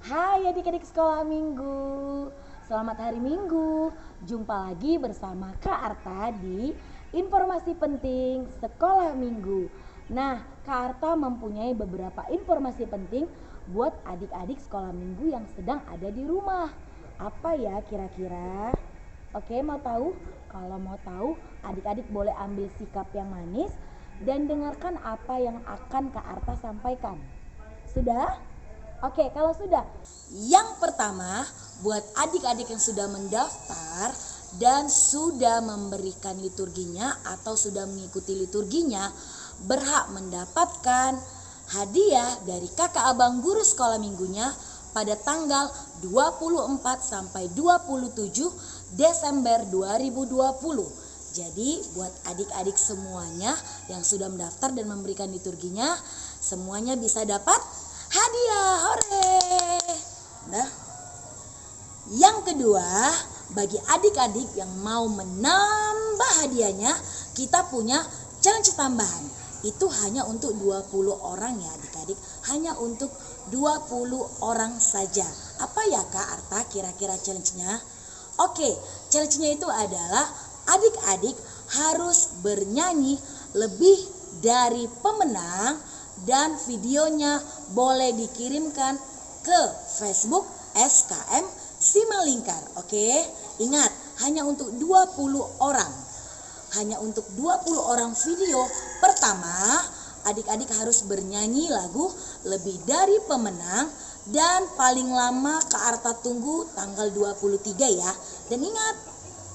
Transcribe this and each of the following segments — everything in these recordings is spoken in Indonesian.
Hai adik-adik sekolah minggu, selamat hari Minggu. Jumpa lagi bersama Kak Arta di Informasi Penting Sekolah Minggu. Nah, Kak Arta mempunyai beberapa informasi penting buat adik-adik sekolah minggu yang sedang ada di rumah. Apa ya kira-kira? Oke, mau tahu? Kalau mau tahu, adik-adik boleh ambil sikap yang manis dan dengarkan apa yang akan Kak Arta sampaikan. Sudah? Oke, kalau sudah, yang pertama buat adik-adik yang sudah mendaftar dan sudah memberikan liturginya atau sudah mengikuti liturginya, berhak mendapatkan hadiah dari kakak abang guru sekolah minggunya pada tanggal 24 sampai 27 Desember 2020. Jadi buat adik-adik semuanya yang sudah mendaftar dan memberikan liturginya, semuanya bisa dapat hadiah. Hore. Nah, yang kedua, bagi adik-adik yang mau menambah hadiahnya, kita punya challenge tambahan. Itu hanya untuk 20 orang ya adik-adik, hanya untuk 20 orang saja. Apa ya Kak Arta kira-kira challenge-nya? Oke, challenge-nya itu adalah adik-adik harus bernyanyi lebih dari pemenang dan videonya boleh dikirimkan ke Facebook SKM Simalingkar. Oke, ingat hanya untuk 20 orang. Hanya untuk 20 orang video. Pertama, adik-adik harus bernyanyi lagu lebih dari pemenang dan paling lama Kak Arta tunggu tanggal 23 ya. Dan ingat,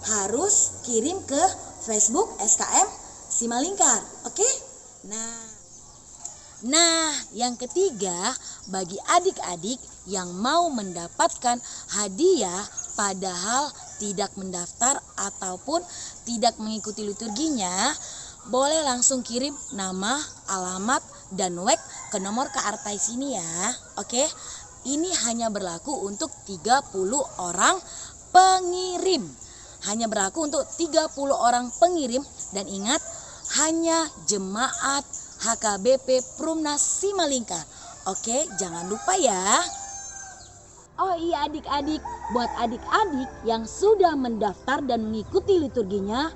harus kirim ke Facebook SKM Simalingkar. Oke? Nah, yang ketiga, bagi adik-adik yang mau mendapatkan hadiah padahal tidak mendaftar ataupun tidak mengikuti liturginya, boleh langsung kirim nama, alamat, dan WhatsApp ke nomor Kak Arta sini ya. Oke, ini hanya berlaku untuk 30 orang pengirim. Hanya berlaku untuk 30 orang pengirim dan ingat, hanya jemaat HKBP Prumnas Simalingkar. Oke, jangan lupa ya. Oh iya adik-adik, buat adik-adik yang sudah mendaftar dan mengikuti liturginya,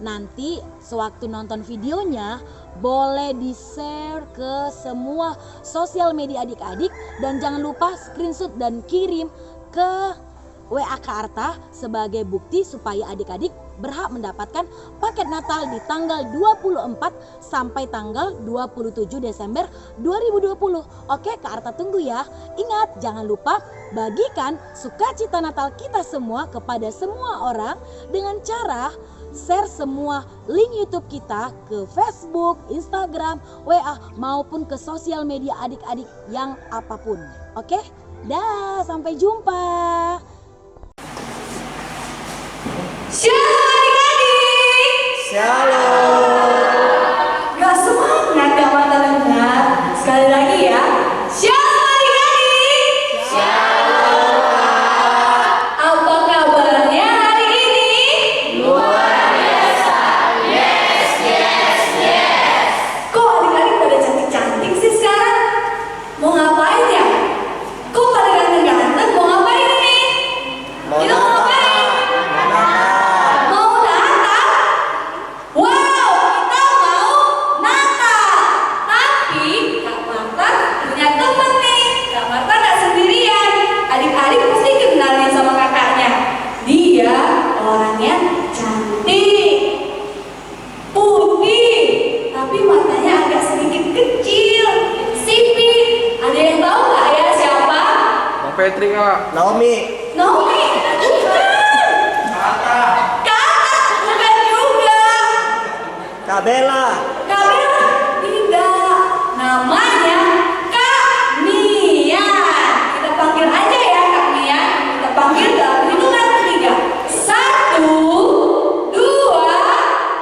nanti sewaktu nonton videonya boleh di-share ke semua sosial media adik-adik dan jangan lupa screenshot dan kirim ke WA Kak Arta sebagai bukti supaya adik-adik berhak mendapatkan paket Natal di tanggal 24 sampai tanggal 27 Desember 2020. Oke, Kak Arta tunggu ya. Ingat, jangan lupa bagikan sukacita Natal kita semua kepada semua orang dengan cara share semua link YouTube kita ke Facebook, Instagram, WA maupun ke sosial media adik-adik yang apapun. Oke? Dah, sampai jumpa. Shalom adik-adik. Shalom. Gak semangat gak mata dengar. Sekali lagi ya. Shalom adik-adik. Shalom. Apa kabarnya hari ini? Luar biasa. Yes, yes, yes. Kok adik-adik pada cantik-cantik sih sekarang? Mau ngapain ya? Kok pada ganteng-ganteng? Mau ngapain ini? Kita mau ngapain? Mau Natal? Wow, kita mau Natal. Tapi Kak Marta punya teman nih. Kak Marta gak sendirian. Adik-adik pasti kenalin sama kakaknya. Dia orangnya cantik, putih, tapi matanya agak sedikit kecil, sipit. Ada yang tahu nggak ya siapa? Bang Petri Kak. Naomi. Naomi? Kakak, bukan juga. Kak Bella. Kak Bella? Tidak. Namanya Kak Mian. Kita panggil aja ya Kak Mian. Kita panggil dalam hitungan 3. 1, 2,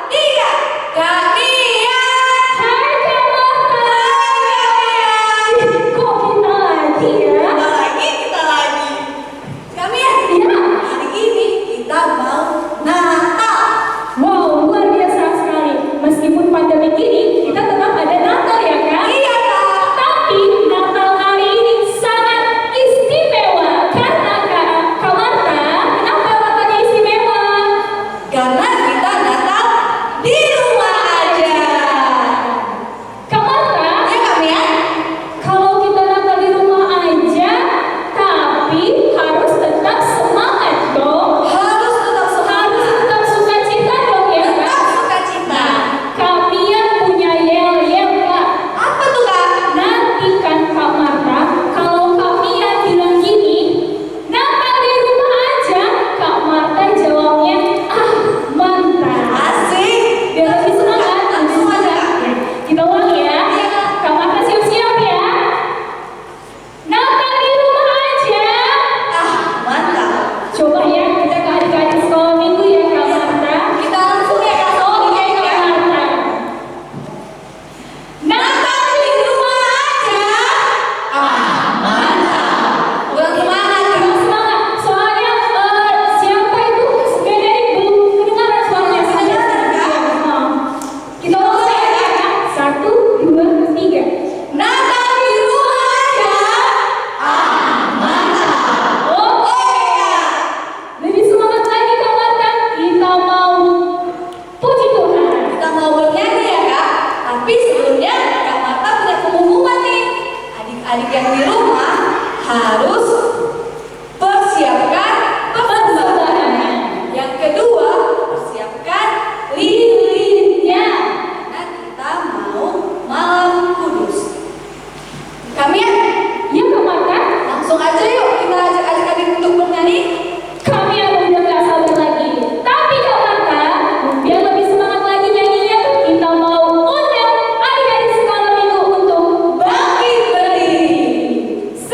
3. Kak Mian. Hai Kak Marta. Hai Kak Mian. Kok kita lagi ya? Kita lagi. Kak Mian. Iya. Hari ini kita mau Natal. Wow, luar biasa sekali. Meskipun pandemi adik-adik yang di rumah harus persiapkan persembahannya. Yang kedua, persiapkan lilinnya. Karena kita mau malam kudus. Kami ya? Ya Kak Marta, Langsung aja yuk kita ajak adik-adik untuk bernyanyi. kami akan udah gak sabar lagi. Tapi Kak Marta, biar lebih semangat lagi nyanyinya, kita mau undang adik-adik sekolah minggu untuk Bangkit berdiri. 1,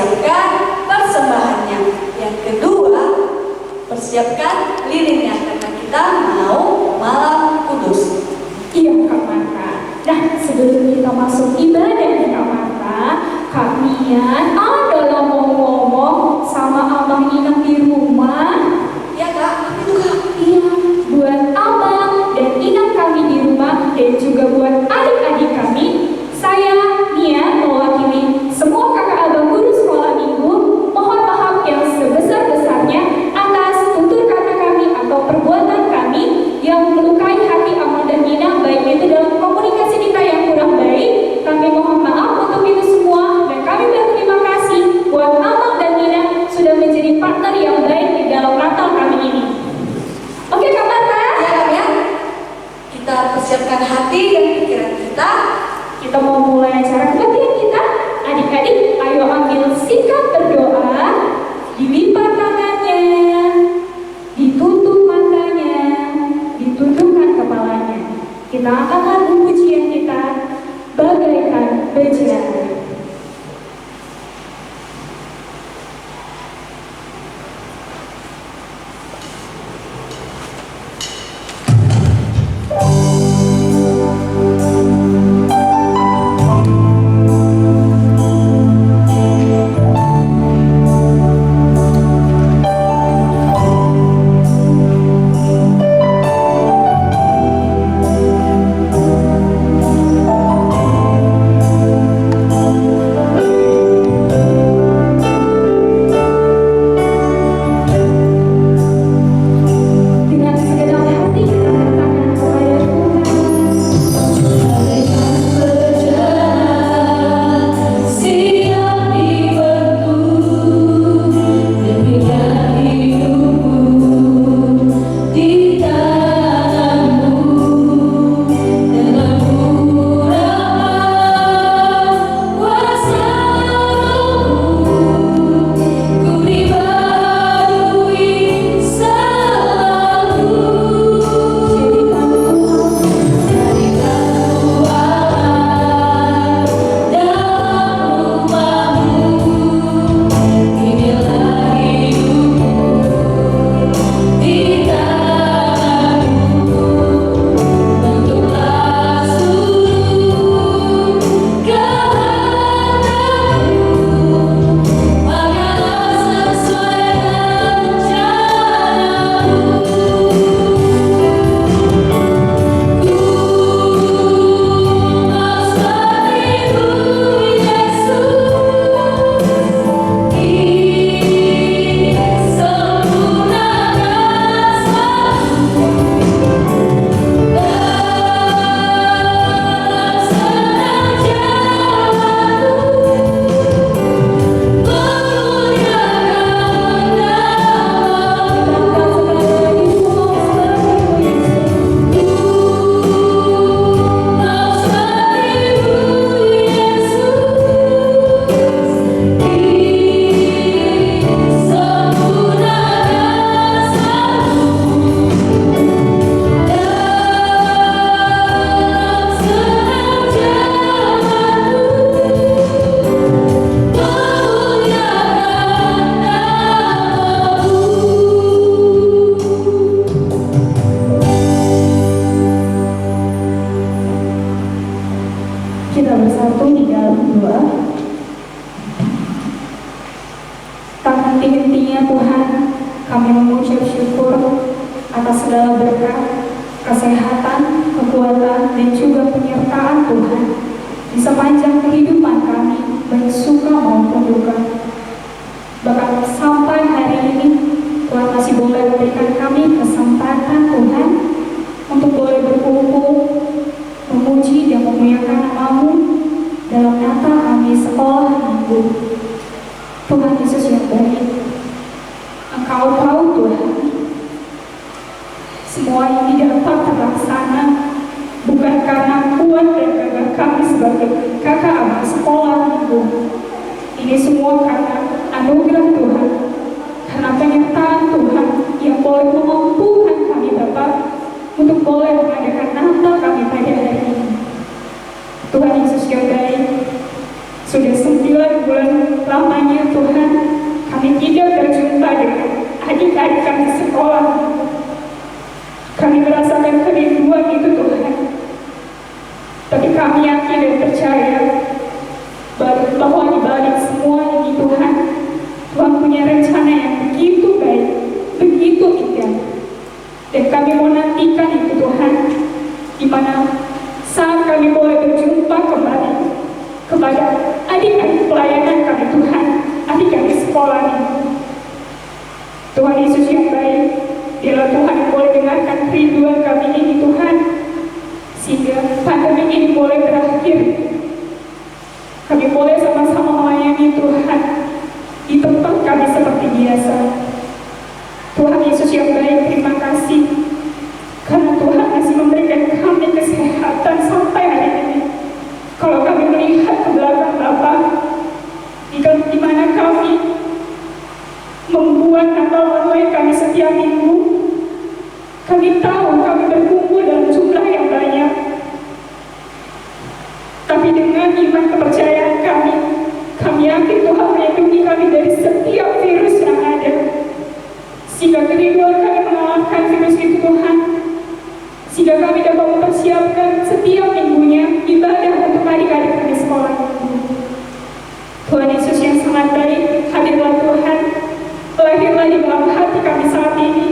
persiapkan persembahannya. Yang kedua, persiapkan lilinnya karena kita mau malam kudus. Iya Kak Marta. Nah, sebelum kita masuk ibadah nih Kak Marta, Kak Mian adalah mau ngomong sama abang Inang di rumah. Ya Kak, itu Kak. Iya, buat abang dan inang kami di rumah dan juga buat adik-adik kami, saya Nia mewakili semua kakak abang guru sekolah minggu mohon maaf yang sebesar-besarnya atas tutur kata kami atau perbuatan kami yang melukai hati abang dan Nina, baik itu dalam komunikasi kita yang kurang baik. Kami mohon maaf untuk itu semua dan kami berterima kasih buat abang dan Nina sudah menjadi partner yang baik di dalam Natal kami ini. Oke Kak Marta? Ya Kak ya. Kita persiapkan hati dan pikiran kita. Kita mau mulai acara kebaktian kita. Adik-adik, ayo ambil sikap berdoa. Dilipat tangannya, ditutup matanya, ditundukkan kepalanya. Kita angkatkan pujian kita bagaikan bejana. Kami mengucap syukur atas segala berkat, kesehatan, kekuatan, dan juga penyertaan Tuhan di sepanjang kehidupan kami, baik suka maupun duka. Bahkan sampai hari ini, Tuhan masih boleh memberikan kami kesempatan Tuhan untuk boleh berkumpul, memuji dan memuliakan nama-Mu dalam Natal kami sekolah minggu. Tuhan Yesus yang baik, Engkau tahu Tuhan, semua ini dapat terlaksana bukan karena kuat dan gagah kami sebagai kakak abang sekolah minggu. Ini semua karena anugerah Tuhan, karena penyertaan Tuhan yang boleh memampukan kami Bapa untuk boleh mengadakan Natal kami pada hari ini. Tuhan Yesus yang baik, sudah 9 bulan lamanya Tuhan kami tidak berjumpa dengan adik-adik kami di sekolah. Kami merasakan kerinduan itu Tuhan. Tapi kami yakin dan percaya bahwa di balik semua ini Tuhan, Tuhan punya rencana yang begitu baik, begitu indah. Dan kami mau nantikan itu Tuhan, di mana saat kami boleh berjumpa kembali kepada adik-adik pelayanan kami Tuhan, adik-adik sekolah ini. Tuhan Yesus yang baik, Dialah Tuhan yang boleh dengarkan kerinduan kami ini Tuhan, sehingga pandemi ini boleh berakhir. Kami boleh sama-sama melayani Tuhan di tempat kami seperti biasa. Tuhan Yesus yang baik, terima kasih karena Tuhan masih memberikan kami kesehatan sampai hari ini. Kalau kami melihat ke belakang Bapa, di mana kami membuat atau mulai kami setiap minggu, kami tahu kami berkumpul dalam jumlah yang banyak. Tapi dengan iman kepercayaan kami yakin Tuhan melindungi kami dari setiap virus yang ada. Sehingga kerinduan kami mengalahkan virus itu Tuhan. Sehingga kami dapat mempersiapkan setiap minggunya ibadah untuk adik-adik kami sekolah. Tuhan Yesus yang sangat baik, hadirlah Tuhan. Lahirlah di dalam hati kami saat ini,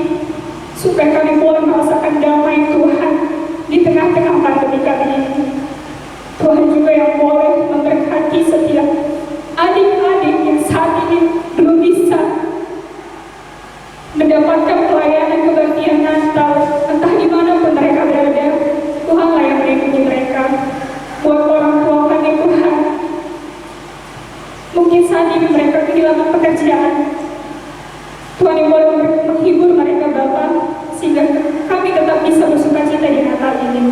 supaya kami boleh merasakan damai Tuhan di tengah-tengah pandemi kali ini. Tuhan juga yang boleh memberkati setiap adik-adik yang saat ini belum bisa mendapatkan pelayanan kebaktian Natal, entah dimanapun mereka berada. Tuhanlah yang melindungi mereka. Buat orang tua kami Tuhan, mungkin saat ini mereka kehilangan pekerjaan, Tuhan yang boleh menghibur mereka Bapa, sehingga kami tetap bisa bersukacita di Natal ini.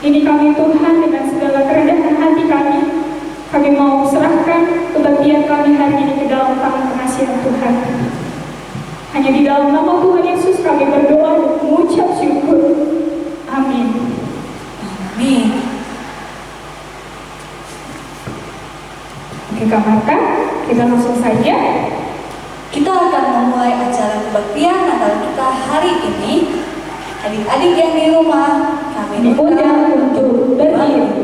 Ini kami Tuhan, dengan segala kerendahan hati kami mau serahkan kebaktian kami hari ini ke dalam tangan pengasihan Tuhan. Hanya di dalam nama Tuhan Yesus kami berdoa dan mengucap syukur. Amin. Amin. Oke Kak Marta, kita langsung saja. Kita akan memulai acara kebaktian Natal kita hari ini. Adik-adik yang di rumah, kami Diundang untuk berdiri.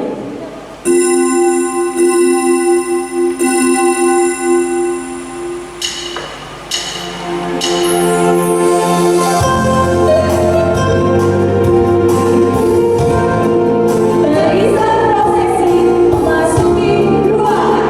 Barisan prosesi memasuki ruangan.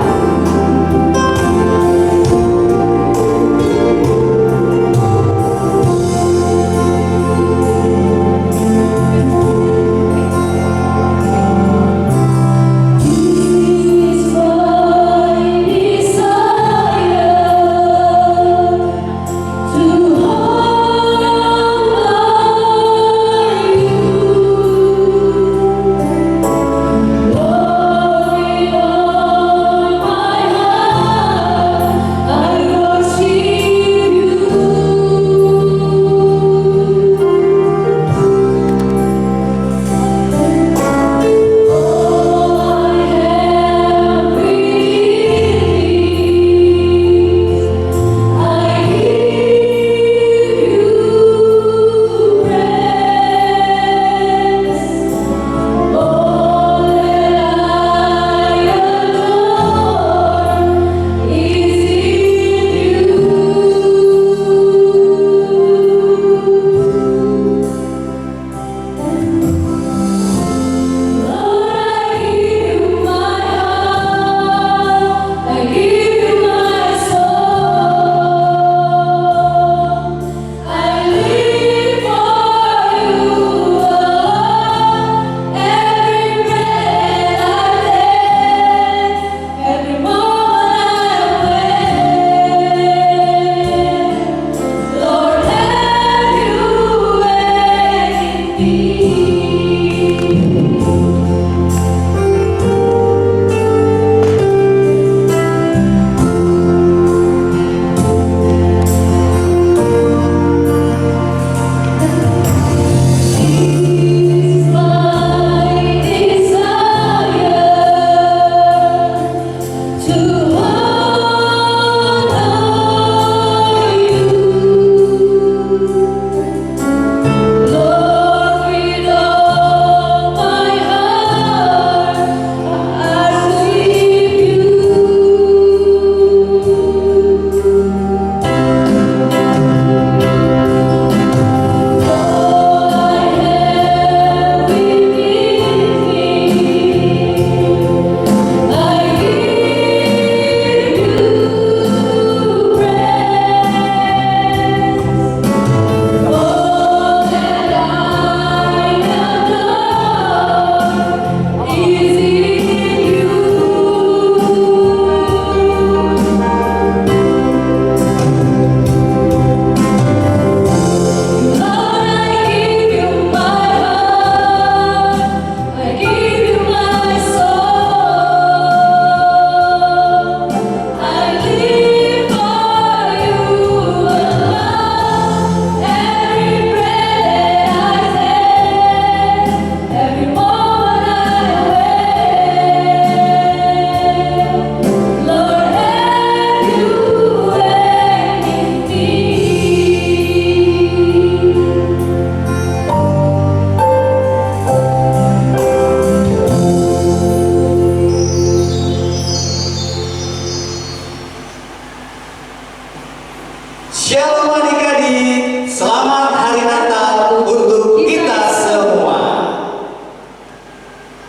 Shalom adik-adik, selamat hari Natal untuk kita semua.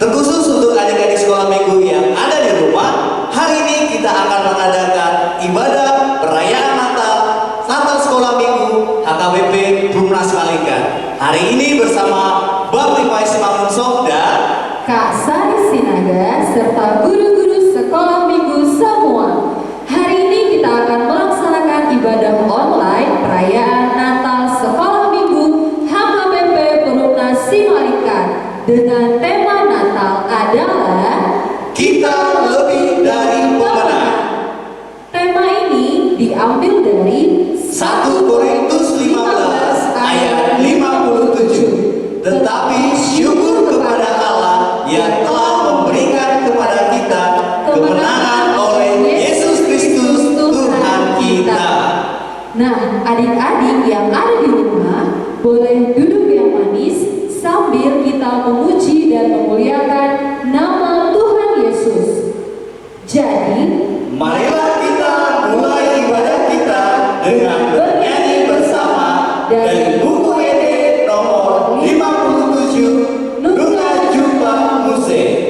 Terkhusus untuk adik-adik sekolah minggu yang ada di rumah, hari ini kita akan mengadakan ibadah perayaan Natal sekolah minggu HKBP Brumnas Kalikan. Hari ini bersama Bapak Rifai Simangunsong dan Kak Sari Sinaga serta guru-guru sekolah minggu semua. Hari ini kita akan melaksanakan ibadah online perayaan Natal sekolah minggu HKBP Perumnas Simarikan dengan tema Natal adalah kita lebih dari pemenang. Tema ini diambil dari 1 Korintus 15 ayat 57. Tetapi syukur kepada Allah yang telah memberikan kepada kita kemenangan oleh Yesus Kristus Tuhan kita. Nah, adik-adik yang ada di rumah boleh duduk yang manis sambil kita memuji dan memuliakan nama Tuhan Yesus. Jadi, Marilah kita mulai ibadah kita dengan bernyanyi bersama dari buku ED nomor 57, Duka Jumpa Musik.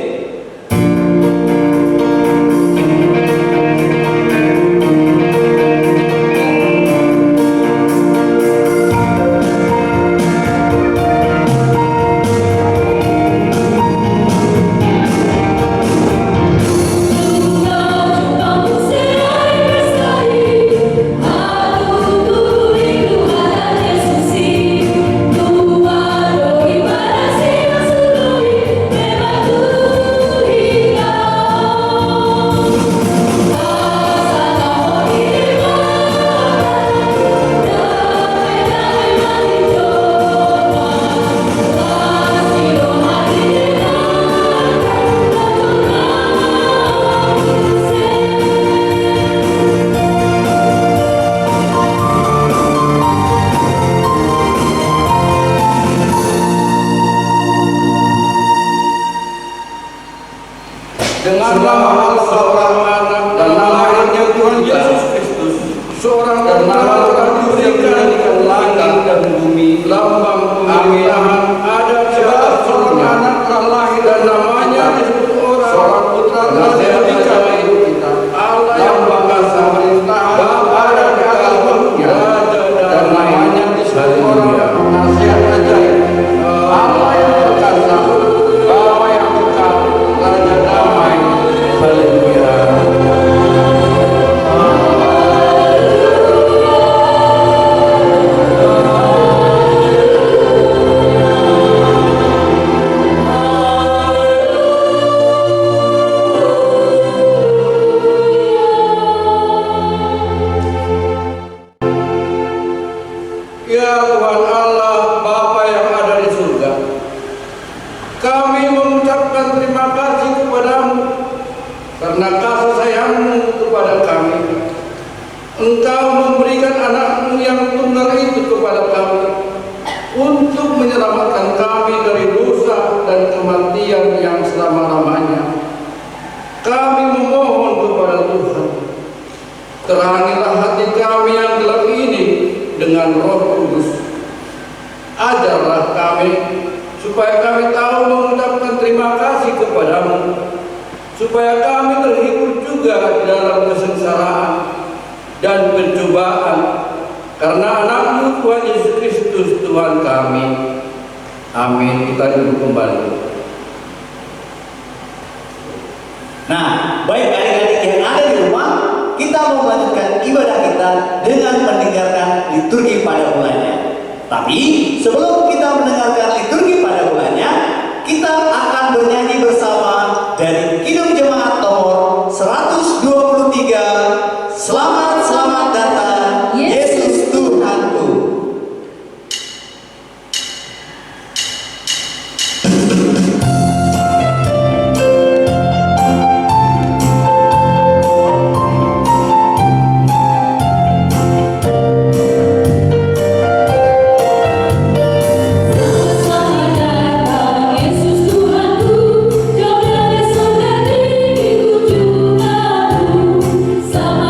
Dengan nama seorang anak dan lahirnya Tuhan Yesus Kristus, seorang dan nama telah diberikan langit dan bumi, lambang pemerintahan ada sebab seorang anak telah lahir dan namanya disebut seorang putra telah diberikan kita. Allah yang bangsa pemerintahan ada di atas dunia dan namanya disebut orang nasihat ajaib. Allah yang perkasa, Bapa yang kekal, Raja damai. Haleluya. Ya Tuhan Allah, Bapa yang ada di surga, kami mengucapkan terima kasih kepadamu karena kasih sayangmu kepada kami. Engkau memberikan anakmu yang tunggal itu kepada kami untuk menyelamatkan kami dari dosa dan kematian yang selama-lamanya. Kami memohon kepada Tuhan, terangilah hati kami yang gelap ini dengan Roh Kudus. Ajarlah kami supaya kami tahu mengucapkan terima kasih kepadamu, supaya kami terhibur juga di dalam kesengsaraan dan pencobaan karena anakmu Tuhan Yesus Kristus Tuhan kami. Amin. Kita duduk kembali. Nah, baik adik-adik yang ada di rumah, kita mau melanjutkan ibadah kita dengan mendengarkan liturgi pada bulannya. Tapi sebelum kita mendengarkan liturgi pada bulannya, kita akan bernyanyi bersama dari Kidung Jemaat nomor 123, Selamat Selamat Datang Yesus Tuhanku. Sama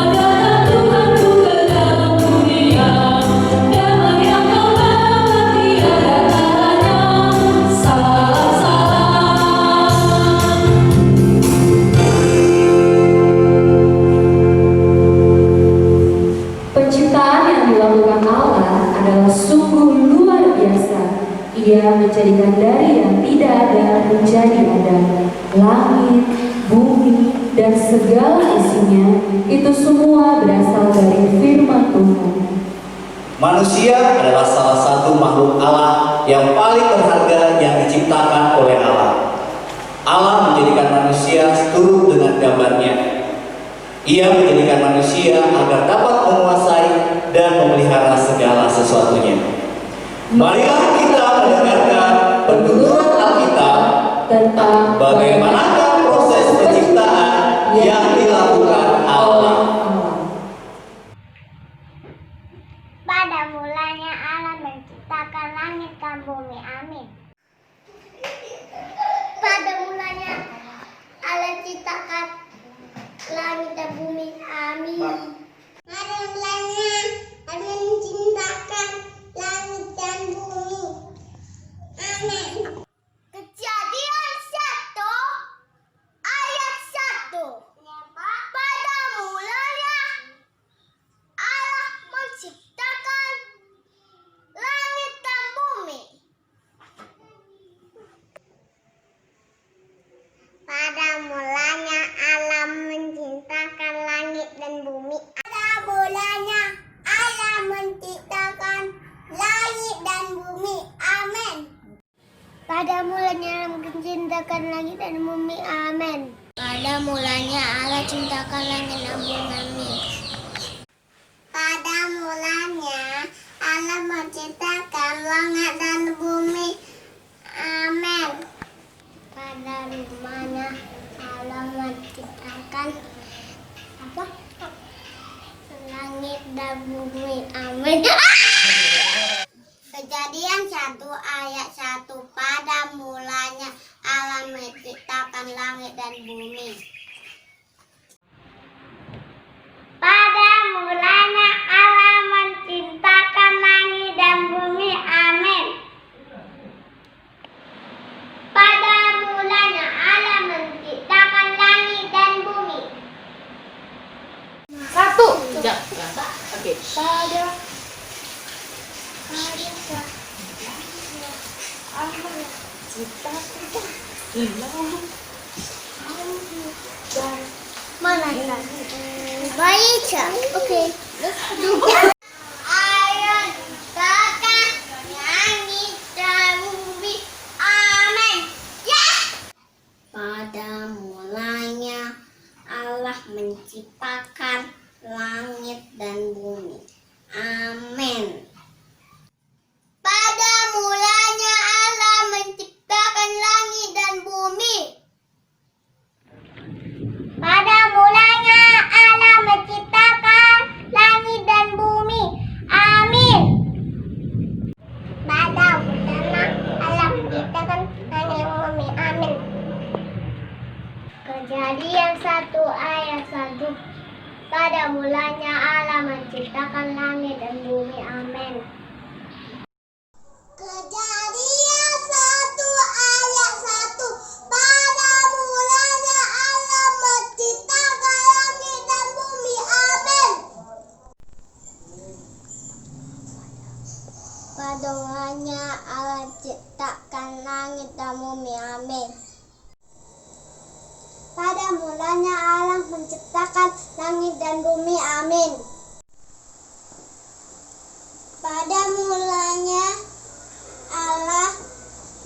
dilakukan Allah adalah sungguh luar biasa. Ia menjadikan dari yang tidak ada menjadi ada. Langit, bumi, dan segala isinya itu semua berasal dari firman Tuhan. Manusia adalah salah satu makhluk Allah yang paling berharga yang diciptakan oleh Allah. Allah menjadikan manusia seturut dengan gambarnya. Ia menjadikan manusia agar dapat menguasai dan memelihara segala sesuatunya. Marilah kita mendengarkan penuturan Alkitab tentang bagaimanakah proses penciptaan yang dilakukan Allah. Pada mulanya Allah menciptakan langit dan bumi. Amin. Pada mulanya Allah ciptakan langit dan bumi. Amin. Pada mulanya Allah menciptakan langit dan bumi. Amin. Kejadian 1 ayat 1. Pada mulanya Allah menciptakan langit dan bumi. Pada mulanya Allah menciptakan langit dan bumi. Pada mulanya Allah menciptakan langit dan bumi. Amin. Pada mulanya Allah menciptakan langit dan bumi. Amin. Pada mulanya Allah ciptakan langit dan bumi. Amin. Pada mulanya Allah menciptakan langit dan bumi. Amin. Pada mulanya Allah menciptakan langit dan bumi. Amin. Kejadian 1 ayat 1. Pada mulanya Allah menciptakan langit dan bumi. Pada mulanya Allah menciptakan langit dan bumi. Amin. Pada mulanya Allah menciptakan langit dan bumi. Satu. Oke. Mana kan? Baca. Oke. Ayat kakak langit dan bumi. Amin. Yes. Pada mulanya Allah menciptakan langit dan bumi. Amin. Pada mulanya Allah menciptakan langit dan bumi. Pada mulanya Allah menciptakan langit dan bumi. Amin. Pada mulanya Allah menciptakan langit dan bumi. Amin. Kejadian 1 ayat 1. Pada mulanya Allah menciptakan langit dan bumi. Amin. Kejadian 1 ayat 1. Pada mulanya Allah menciptakan langit dan bumi. Amin. Pada mulanya Allah ciptakan langit dan bumi. Amin. Pada mulanya Allah menciptakan langit dan bumi. Amin. Pada mulanya Allah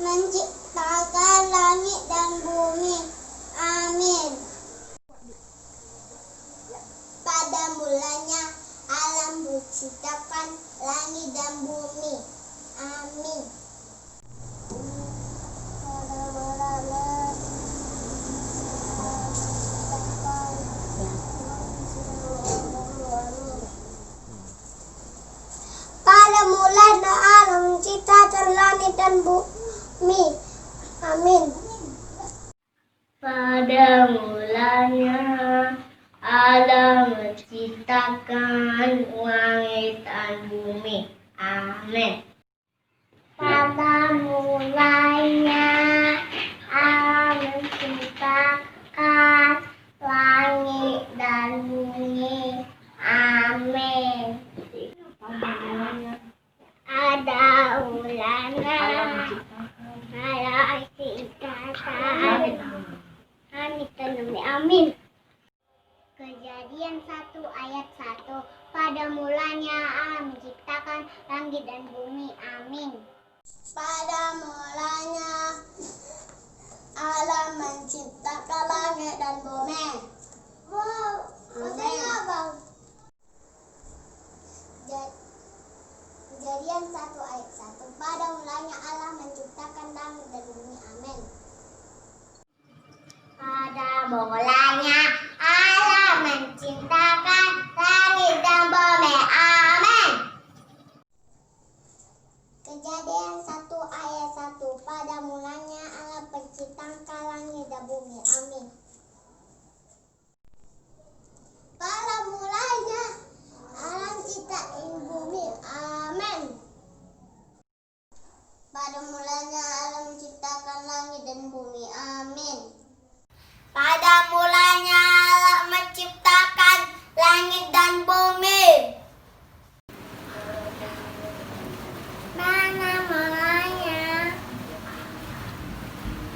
menciptakan langit dan bumi. Amin. Pada mulanya Allah menciptakan langit dan bumi. Amin. Pada mulanya Allah menciptakan langit dan bumi. Amin. Pada mulanya Allah menciptakan langit dan bumi. Amin. Pada mulanya Allah menciptakan langit dan bumi. Amin. Pada mulanya Allah menciptakan langit dan bumi. Amin. Pada mulanya Allah menciptakan langit dan bumi. Wow, katanya Bang. Kejadian 1 ayat 1. Pada mulanya Allah menciptakan langit dan bumi. Amin. Pada mulanya Allah menciptakan langit dan bumi. Amin. Kejadian 1 ayat 1. Pada mulanya Allah menciptakan langit dan bumi. Amin. Pada mulanya Allah menciptakan bumi. Amin. Pada mulanya Allah menciptakan langit dan bumi. Amin. Pada mulanya Allah menciptakan langit dan bumi. Pada mulanya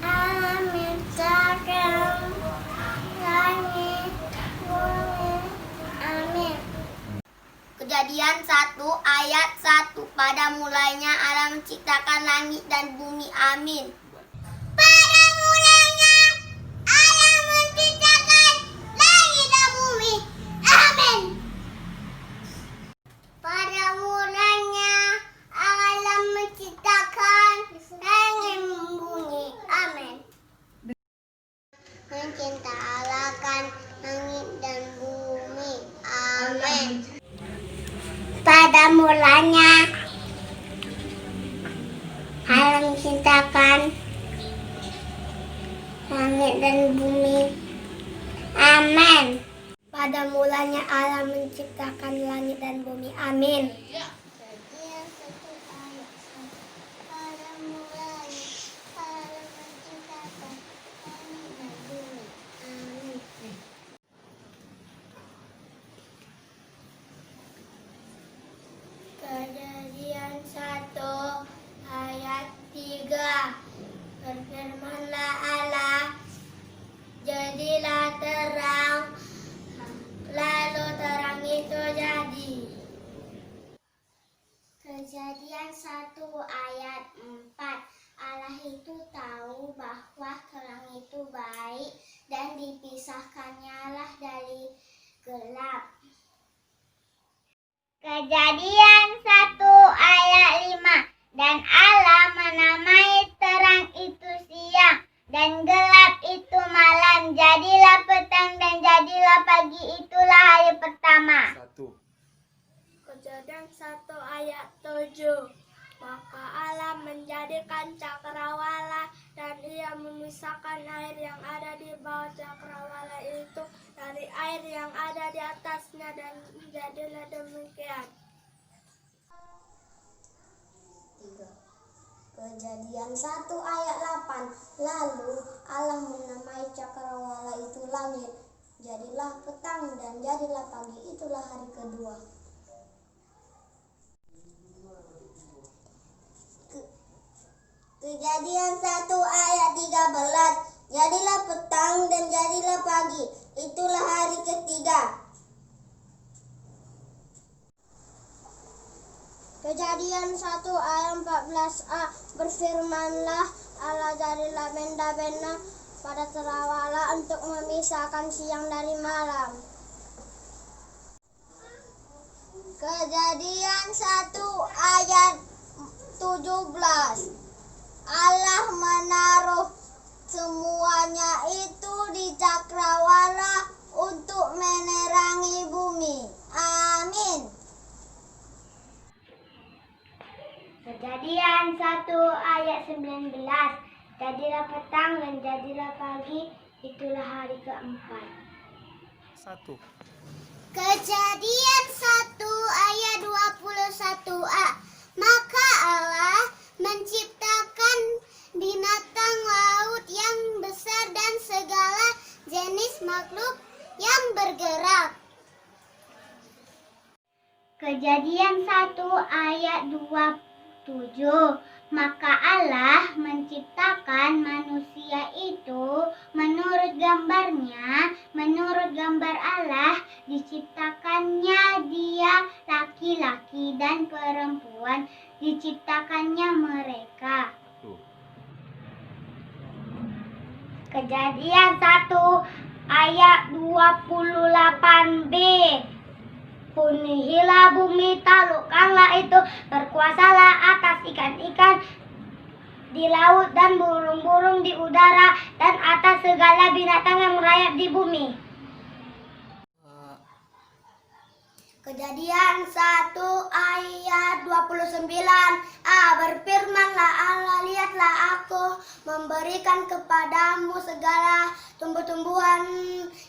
Allah menciptakan langit bumi. Amin. Kejadian 1 ayat 1. Pada mulanya Allah menciptakan langit dan bumi. Amin. Pada mulanya Allah menciptakan langit dan bumi. Amin. Pada mulanya Allah menciptakan langit dan bumi. Amin. Mencipta Allah kan langit dan bumi. Amin. Pada mulanya Allah menciptakan langit dan bumi. Amin. Pada mulanya Allah menciptakan langit dan bumi. Amin. Pada mulanya Allah menciptakan langit dan bumi. Amin. Kejadian 1 ayat 3. Berfirmanlah Allah, jadilah terang, lalu terang itu jadi. Kejadian 1 ayat 4. Allah itu tahu bahwa terang itu baik dan dipisahkannya lah dari gelap. Kejadian 1 ayat 5. Dan Allah menamai terang itu siang dan gelap itu malam. Jadilah petang dan jadilah pagi, itulah hari pertama. Kejadian 1 ayat 7. Maka Allah menjadikan cakrawala dan ia memisahkan air yang ada di bawah cakrawala itu dari air yang ada di atasnya, dan jadilah demikian. Kejadian 1 ayat 8. Lalu Allah menamai cakrawala itu langit. Jadilah petang dan jadilah pagi, itulah hari kedua. Kejadian 1 ayat 13. Jadilah petang dan jadilah pagi, itulah hari ketiga. Kejadian 1 ayat 14a. Berfirmanlah Allah, jadilah benda-benda pada cakrawala untuk memisahkan siang dari malam. Kejadian 1 ayat 17. Allah menaruh semuanya itu di cakrawala untuk menerangi bumi. Amin. Kejadian 1 ayat 19. Jadilah petang dan jadilah pagi, itulah hari keempat. 1. Kejadian 1 ayat 21a. Maka Allah menciptakan binatang laut yang besar dan segala jenis makhluk yang bergerak. Kejadian 1 ayat 27. Maka Allah menciptakan manusia itu menurut gambarnya, menurut gambar Allah diciptakannya dia laki-laki dan perempuan diciptakannya mereka. Kejadian 1 ayat 28b. Punihilah bumi, taklukkanlah itu, berkuasalah atas ikan-ikan di laut dan burung-burung di udara dan atas segala binatang yang merayap di bumi. Kejadian 1 ayat 29. Berfirmanlah Allah, lihatlah aku memberikan kepadamu segala tumbuh-tumbuhan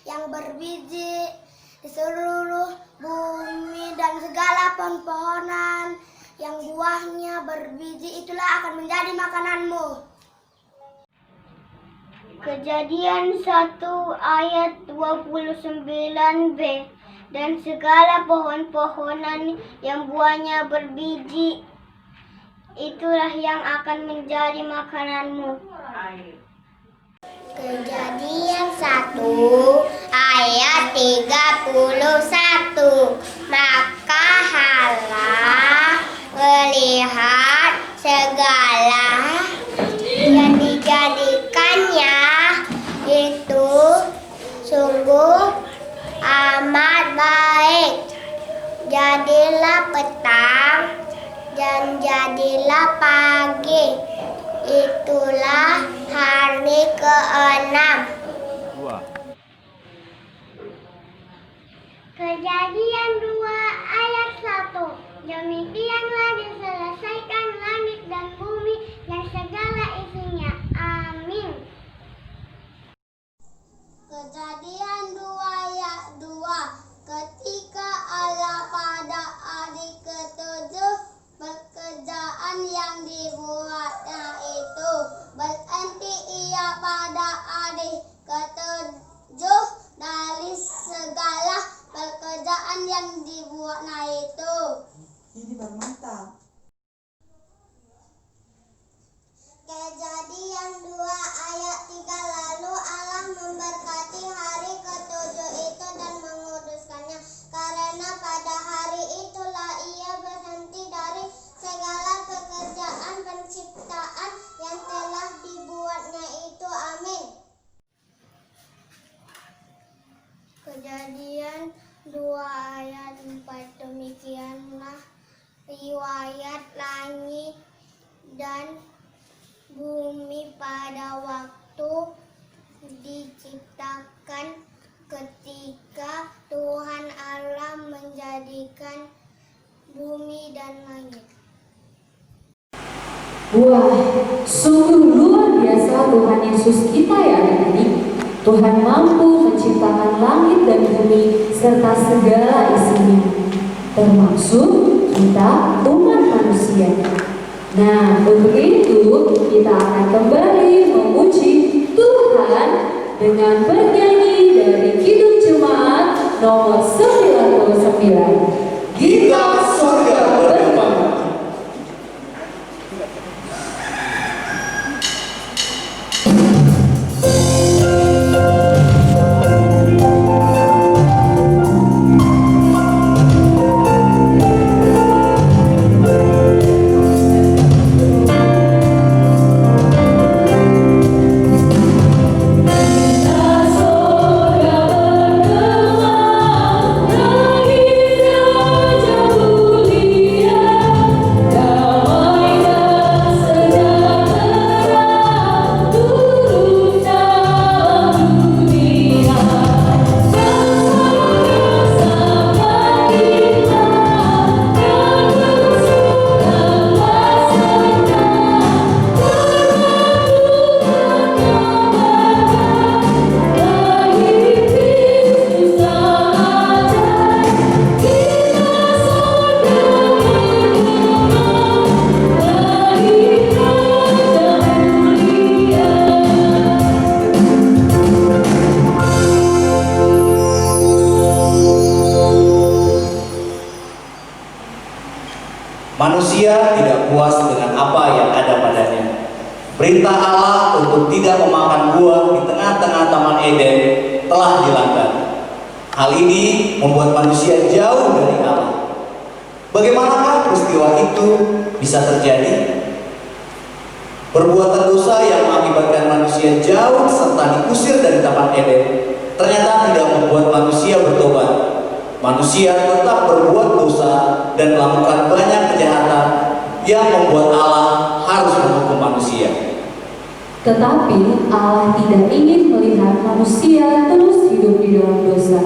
yang berbiji di seluruh bumi dan segala pohon-pohonan yang buahnya berbiji, itulah akan menjadi makananmu. Kejadian 1 ayat 29b. Dan segala pohon-pohonan yang buahnya berbiji, itulah yang akan menjadi makananmu. Kejadian 1 ayat 31. Maka Allah melihat segala yang dijadikannya itu sungguh amat baik. Jadilah petang dan jadilah pagi, itulah hari ke-6. Kejadian 2 ayat 1. Demikianlah diselesaikan langit dan bumi dan segala isinya. Amin. Kejadian 2 ayat 2. Ketika Allah pada hari ke-7 pekerjaan yang dibuatnya itu, berhenti ia pada hari ke-7 dari segala pekerjaan yang dibuatnya itu. Ini bermantap. Kejadian 2 ayat 3. Lalu Allah memberkati hari ke-7 itu dan menguduskannya, karena pada hari itulah ia berhenti dari segala pekerjaan penciptaan yang telah dibuatnya itu. Amin. Kejadian 2 ayat 4. Demikianlah riwayat langit dan bumi pada waktu diciptakan, ketika Tuhan Allah menjadikan bumi dan langit. Wah, sungguh luar biasa Tuhan Yesus kita ya adik-adik. Tuhan mampu menciptakan langit dan bumi serta segala isinya, termasuk kita umat manusia. Nah, untuk itu kita akan kembali memuji Tuhan dengan bernyanyi dari Kidung Jemaat nomor 99. Kita surga bergema. Kita surga bergema, Manusia tidak puas dengan apa yang ada padanya. Perintah Allah untuk tidak memakan buah di tengah-tengah Taman Eden telah dilanggar. Hal ini membuat manusia jauh dari Allah. Bagaimanakah peristiwa itu bisa terjadi? Perbuatan dosa yang mengakibatkan manusia jauh serta diusir dari Taman Eden ternyata tidak membuat manusia bertobat. Manusia tetap berbuat dosa dan melakukan banyak kejahatan yang membuat Allah harus menghukum manusia. Tetapi Allah tidak ingin melihat manusia terus hidup di dalam dosa.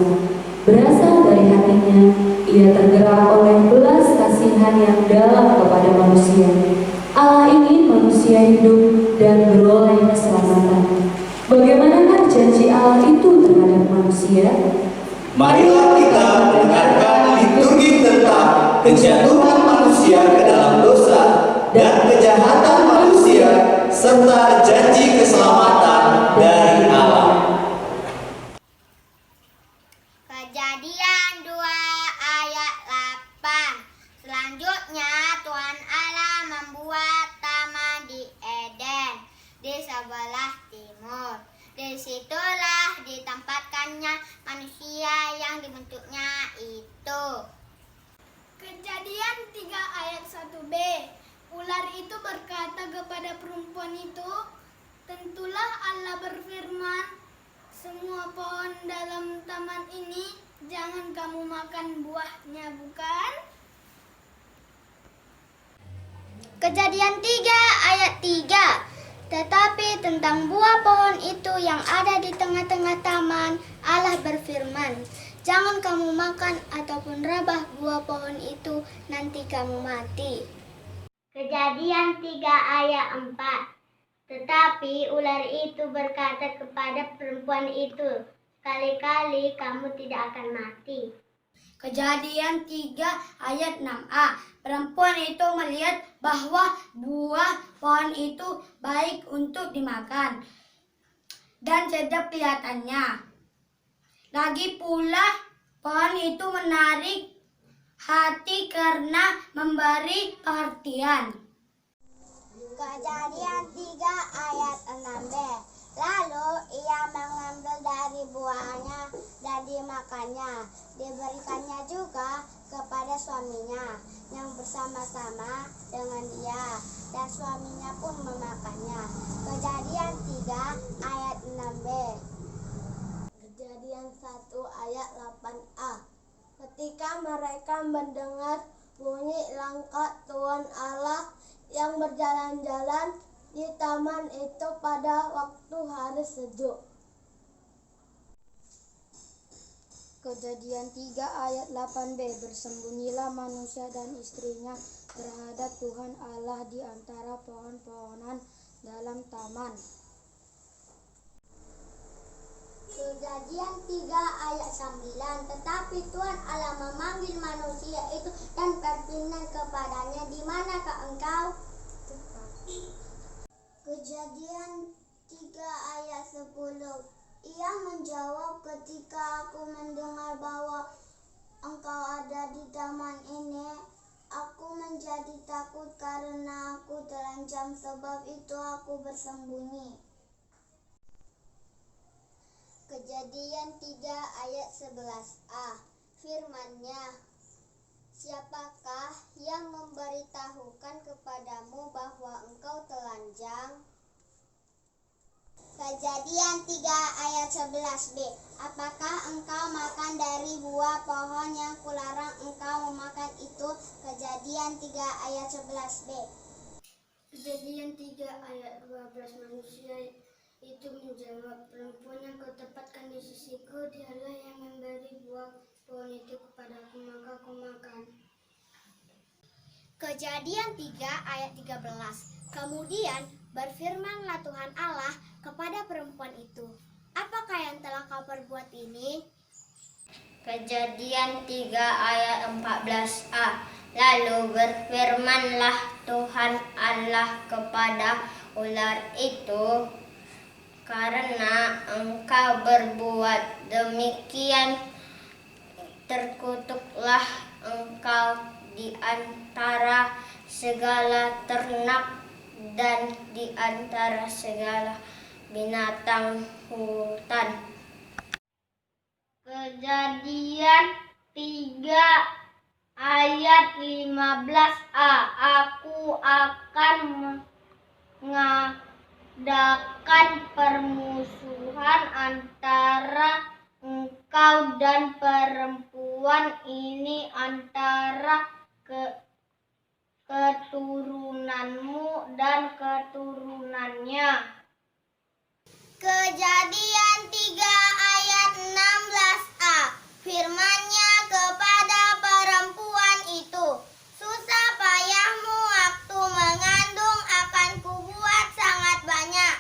Berasal dari hatinya, ia tergerak oleh belas kasihan yang dalam kepada manusia. Allah ingin manusia hidup dan beroleh keselamatan. Bagaimanakah janji Allah itu terhadap manusia? Marilah kita mendengarkan liturgi tentang kejatuhan manusia ke dalam dosa dan kejahatan manusia serta janji keselamatan dari Allah. Kejadian 2 ayat 8. Selanjutnya Tuhan Allah membuat taman di Eden di sebelah timur. Disitulah ditempatkannya manusia yang dibentuknya itu. Kejadian 3 ayat 1b. Ular itu berkata kepada perempuan itu, "Tentulah Allah berfirman, semua pohon dalam taman ini jangan kamu makan buahnya, bukan?" Kejadian 3 ayat 3. Tetapi tentang buah pohon itu yang ada di tengah-tengah taman, Allah berfirman, "Jangan kamu makan ataupun rabah buah pohon itu, nanti kamu mati." Kejadian 3 ayat 4. Tetapi ular itu berkata kepada perempuan itu, "Sekali-kali kamu tidak akan mati." Kejadian 3 ayat 6a. Perempuan itu melihat bahwa buah pohon itu baik untuk dimakan dan sedap kelihatannya. Lagi pula pohon itu menarik hati karena memberi perhatian. Kejadian 3 ayat 6b. Lalu ia mengambil dari buahnya dan dimakannya. Diberikannya juga kepada suaminya yang bersama-sama dengan dia, dan suaminya pun memakannya. Kejadian 3 ayat 6b. Kejadian 1 ayat 8a. Ketika mereka mendengar bunyi langkah Tuhan Allah yang berjalan-jalan di taman itu pada waktu hari sejuk. Kejadian 3 ayat 8b. Bersembunyilah manusia dan istrinya terhadap Tuhan Allah di antara pohon-pohonan dalam taman. Kejadian 3 ayat 9. Tetapi Tuhan Allah memanggil manusia itu dan berfirman kepadanya, "Di manakah engkau?" Kejadian 3 ayat 10. Ia menjawab, "Ketika aku mendengar bahwa engkau ada di taman ini, aku menjadi takut karena aku terancam, sebab itu aku bersembunyi." Kejadian 3 ayat 11a. Firman-Nya, "Siapakah yang memberitahukan kepadamu bahwa engkau telanjang?" Kejadian 3 ayat 11b. Apakah engkau makan dari buah pohon yang kularang engkau memakan itu? Kejadian 3 ayat 11b. Kejadian 3 ayat 12. Manusia itu menjawab, "Perempuan yang kau tempatkan di sisiku, dialah yang memberi buah pohon itu kepadaku, maka aku makan." Kejadian 3 ayat 13. Kemudian berfirmanlah Tuhan Allah kepada perempuan itu, "Apakah yang telah kau perbuat ini?" Kejadian 3 ayat 14a. Lalu berfirmanlah Tuhan Allah kepada ular itu, "Karena engkau berbuat demikian, terkutuklah engkau di antara segala ternak dan di antara segala binatang hutan. Kejadian 3 ayat 15a. Aku akan mengadakan permusuhan antara engkau dan perempuan ini, antara keturunanmu dan keturunannya. Kejadian 3 ayat 16a. Firman-Nya kepada perempuan itu, susah payahmu waktu mengandung akan kubuat sangat banyak.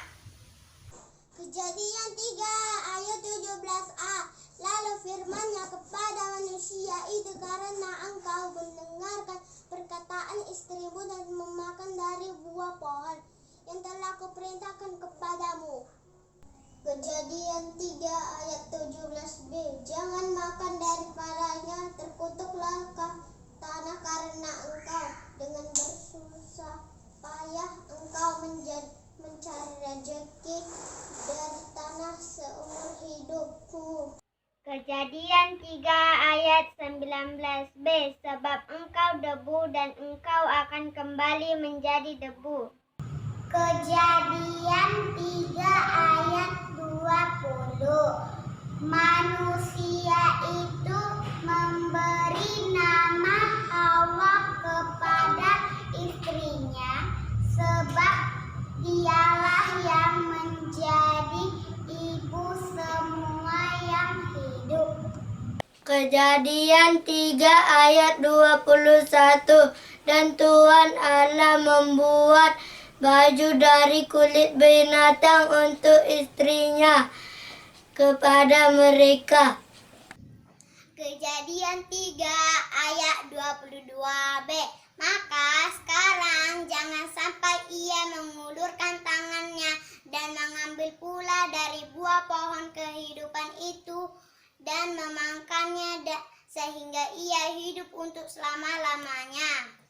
Kejadian 3 ayat 17a. Lalu firman-Nya kepada manusia itu, karena engkau mendengarkan perkataan istrimu dan memakan dari buah pohon yang telah kuperintahkan kepadamu. Kejadian 3 ayat 17b. Jangan makan daripadanya, terkutuklah tanah karena engkau dengan bersusah payah engkau mencari rezeki dari tanah seumur hidupmu. Kejadian 3 ayat 19b. Sebab engkau debu dan engkau akan kembali menjadi debu. Kejadian 3 ayat 20. Manusia itu memberi nama Hawa kepada istrinya, sebab dialah yang menjadi ibu semua yang hidup. Kejadian 3 ayat 21. Dan Tuhan Allah membuat baju dari kulit binatang untuk istrinya kepada mereka. Kejadian 3 ayat 22b. Maka sekarang jangan sampai ia mengulurkan tangannya dan mengambil pula dari buah pohon kehidupan itu dan memakannya sehingga ia hidup untuk selama-lamanya.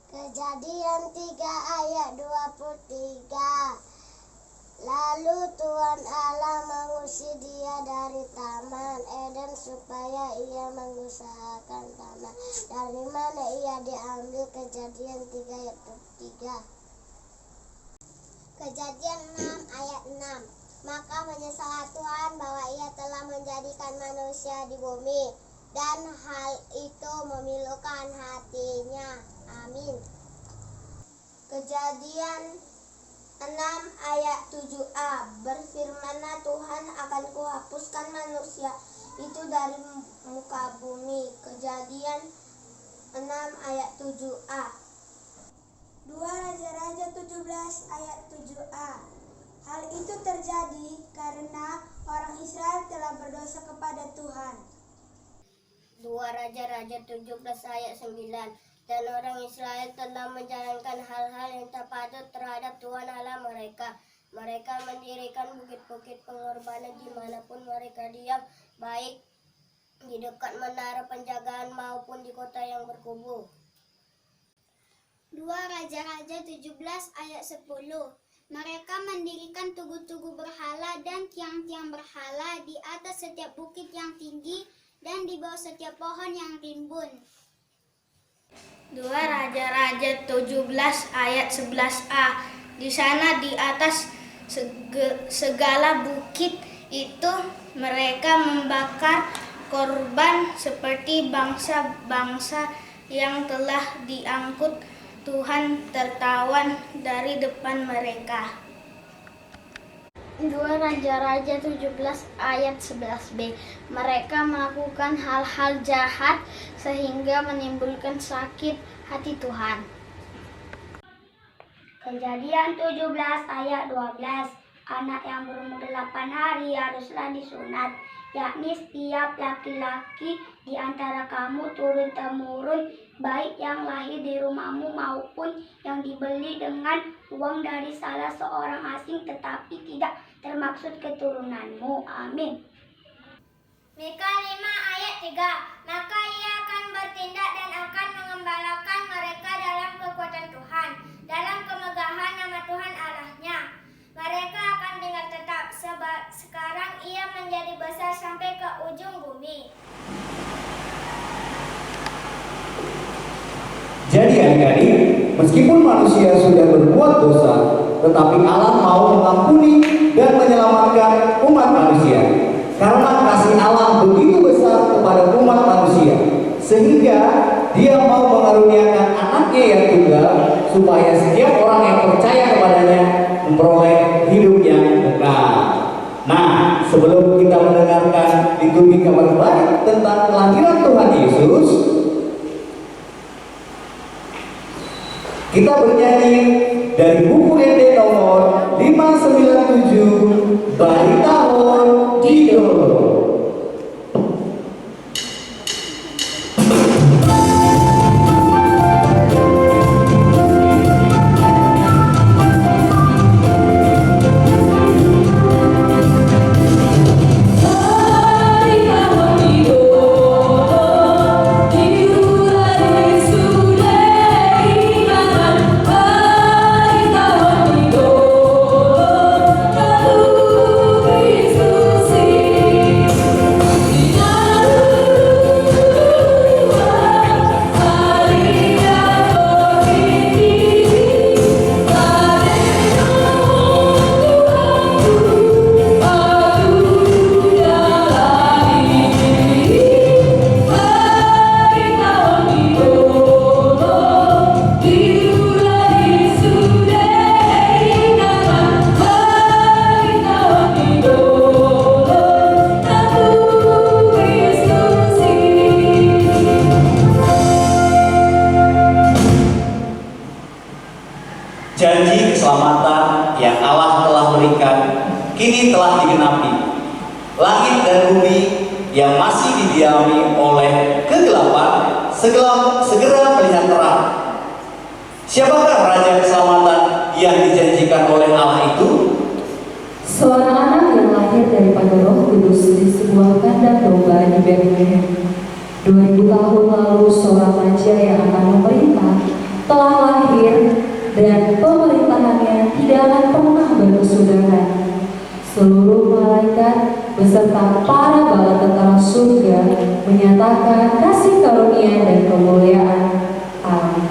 Kejadian 3 ayat 23. Lalu Tuhan Allah mengusir dia dari Taman Eden supaya ia mengusahakan tanah dari mana ia diambil. Kejadian 3 ayat 3. Kejadian 6 ayat 6. Maka menyesallah Tuhan bahwa ia telah menjadikan manusia di bumi, dan hal itu memilukan hatinya. Amin. Kejadian 6 ayat 7a. Berfirmanlah Tuhan, akan kuhapuskan manusia itu dari muka bumi. Kejadian 6 ayat 7a. 2 Raja-Raja 17 ayat 7a. Hal itu terjadi karena orang Israel telah berdosa kepada Tuhan. 2 Raja-Raja 17 ayat 9. Dan orang Israel telah menjalankan hal-hal yang tak patut terhadap Tuhan Allah mereka. Mereka mendirikan bukit-bukit pengorbanan dimanapun mereka diam, baik di dekat menara penjagaan maupun di kota yang berkubu. 2 Raja-Raja 17 ayat 10. Mereka mendirikan tugu-tugu berhala dan tiang-tiang berhala di atas setiap bukit yang tinggi dan di bawah setiap pohon yang rimbun. 2 Raja-Raja 17 ayat 11a. Di sana di atas segala bukit itu mereka membakar korban seperti bangsa-bangsa yang telah diangkut Tuhan tertawan dari depan mereka. 2 Raja-Raja 17 ayat 11b. Mereka melakukan hal-hal jahat sehingga menimbulkan sakit hati Tuhan. Kejadian 17 ayat 12. Anak yang berumur 8 hari haruslah disunat, yakni setiap laki-laki di antara kamu turun-temurun, baik yang lahir di rumahmu maupun yang dibeli dengan uang dari salah seorang asing tetapi tidak termaksud keturunanmu. Amin. Mika 5 ayat 3. maka ia akan bertindak dan akan mengembalakan mereka dalam kekuatan Tuhan, dalam kemegahan nama Tuhan Allahnya. Mereka akan tinggal tetap, sebab sekarang ia menjadi besar sampai ke ujung bumi. Jadi adik-adik, meskipun manusia sudah berbuat dosa, tetapi Allah mau mengampuni dan menyelamatkan umat manusia. Karena kasih Allah begitu besar kepada umat manusia, sehingga Dia mau mengaruniakan anaknya yang tunggal, supaya setiap orang yang percaya kepadanya memperoleh hidup yang kekal. Nah, sebelum kita mendengarkan liturgi kabar baik tentang kelahiran Tuhan Yesus, kita bernyanyi dari buku ND nomor 597, Bari Tahun Didolo. Janji keselamatan yang Allah telah berikan kini telah digenapi. Langit dan bumi yang masih didiami oleh kegelapan segera melihat terang. Siapakah Raja Keselamatan yang dijanjikan oleh Allah itu? Seorang anak yang lahir daripada Roh Kudus di sebuah kandang domba di Bethlehem. 2000 tahun lalu seorang raja yang akan memerintah telah lahir, dan pemerintahannya tidak akan pernah berkesudahan. Seluruh malaikat beserta para bala tentara surga menyatakan kasih karunia dan kemuliaan Allah.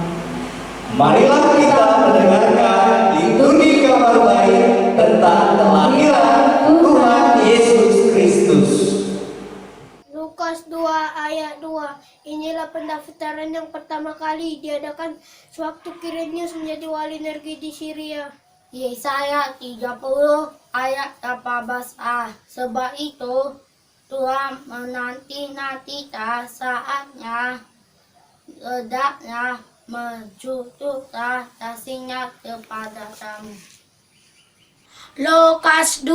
Marilah kita mendengarkan liturgi kabar baik tentang kelahiran Tuhan Yesus Kristus. Lukas 2 ayat 2. Inilah pendaftaran yang pertama kali diadakan sewaktu Kirenius menjadi wali negeri di Syria. Yesaya 30 ayat 18a. Sebab itu Tuhan menanti-nanti saatnya, ledaknya mencucukkan kasihnya kepada kamu. Lukas 2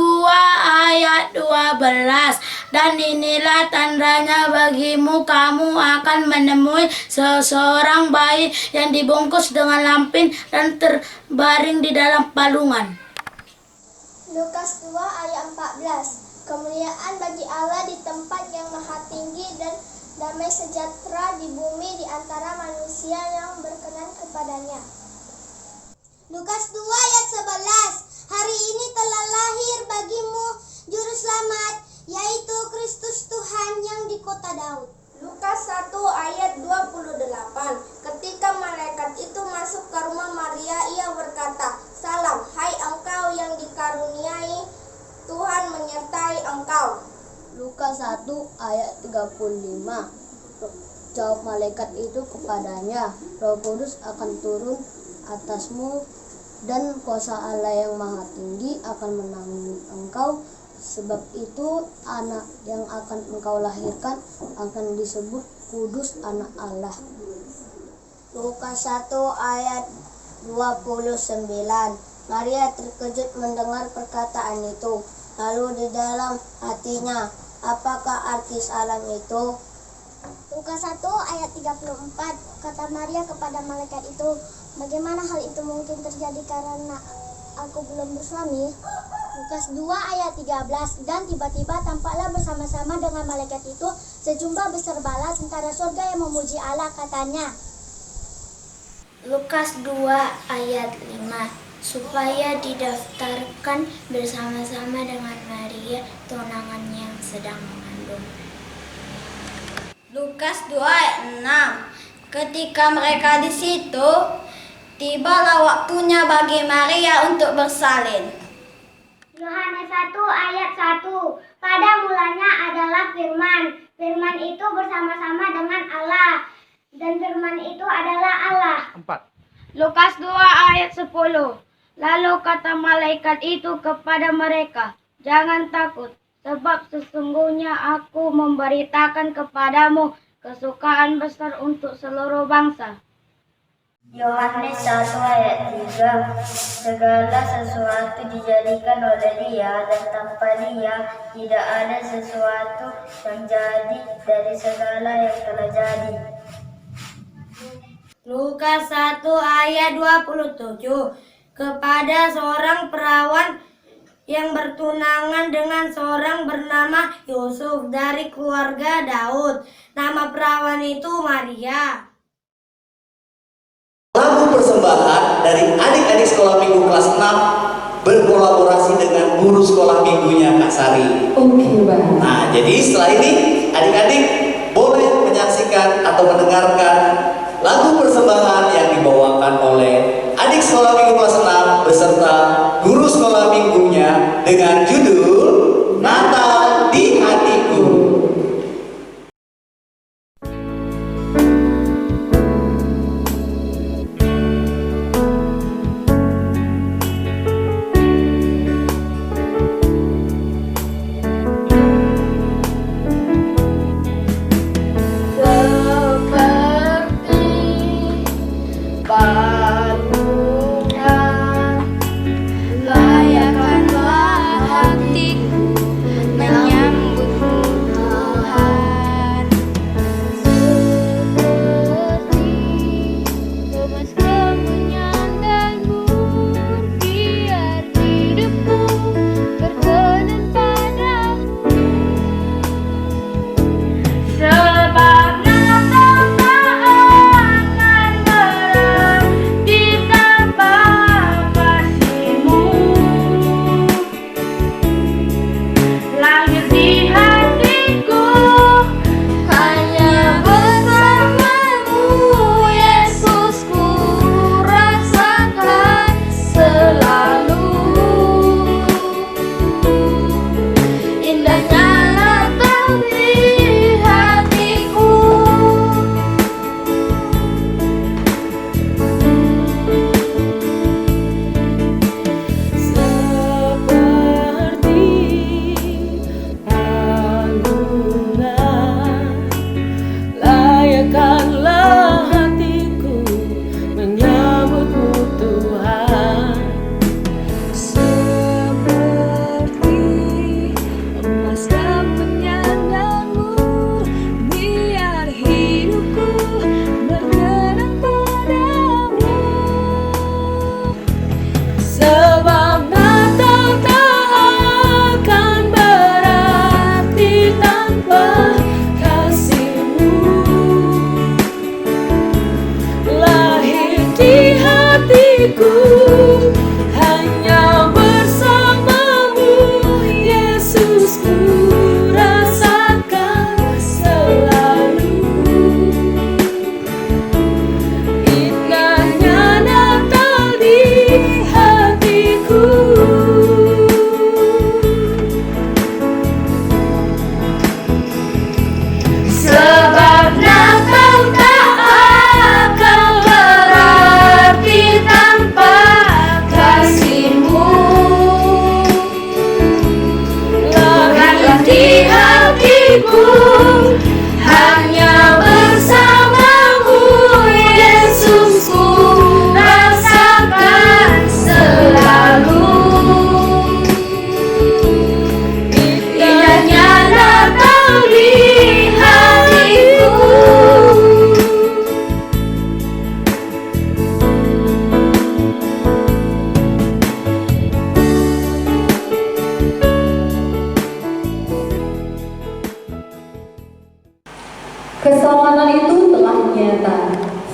ayat 12. Dan inilah tandanya bagimu, kamu akan menemui seseorang bayi yang dibungkus dengan lampin dan terbaring di dalam palungan. Lukas 2 ayat 14. Kemuliaan bagi Allah di tempat yang maha tinggi dan damai sejahtera di bumi di antara manusia yang berkenan kepadanya. Lukas 2 ayat 11. Hari ini telah lahir bagimu Juru Selamat, yaitu Kristus Tuhan yang di kota Daud. Lukas 1 ayat 28. Ketika malaikat itu masuk ke rumah Maria, ia berkata, "Salam, hai engkau yang dikaruniai, Tuhan menyertai engkau." Lukas 1 ayat 35. Jawab malaikat itu kepadanya, Roh Kudus akan turun atasmu dan kuasa Allah yang maha tinggi akan menaungi engkau. Sebab itu anak yang akan engkau lahirkan akan disebut kudus, anak Allah. Lukas 1 ayat 29. Maria terkejut mendengar perkataan itu. Lalu di dalam hatinya, apakah arti salam itu? Lukas 1 ayat 34. Kata Maria kepada malaikat itu, "Bagaimana hal itu mungkin terjadi karena aku belum bersuami?" Lukas 2 ayat 13, dan tiba-tiba tampaklah bersama-sama dengan malaikat itu sejumlah besar bala tentara surga yang memuji Allah, katanya. Lukas 2 ayat 5, supaya didaftarkan bersama-sama dengan Maria, tunangan yang sedang mengandung. Lukas 2 ayat 6, ketika mereka di situ, tibalah waktunya bagi Maria untuk bersalin. Yohanes 1 ayat 1, pada mulanya adalah firman. Firman itu bersama-sama dengan Allah, dan firman itu adalah Allah. 4. Lukas 2 ayat 10, lalu kata malaikat itu kepada mereka, jangan takut, sebab sesungguhnya aku memberitakan kepadamu kesukaan besar untuk seluruh bangsa. Yohanes 1 ayat 3, segala sesuatu dijadikan oleh Dia, dan tanpa Dia tidak ada sesuatu yang jadi dari segala yang telah jadi. Lukas 1 ayat 27, kepada seorang perawan yang bertunangan dengan seorang bernama Yusuf dari keluarga Daud. Nama perawan itu Maria. Lagu persembahan dari adik-adik sekolah minggu kelas 6 berkolaborasi dengan guru sekolah minggunya Kak Sari. Oke, Bang. Nah, jadi setelah ini adik-adik boleh menyaksikan atau mendengarkan lagu persembahan yang dibawakan oleh adik sekolah minggu kelas 6 beserta guru sekolah minggunya dengan judul Natal di Hatiku. Natal tak akan berarti tanpa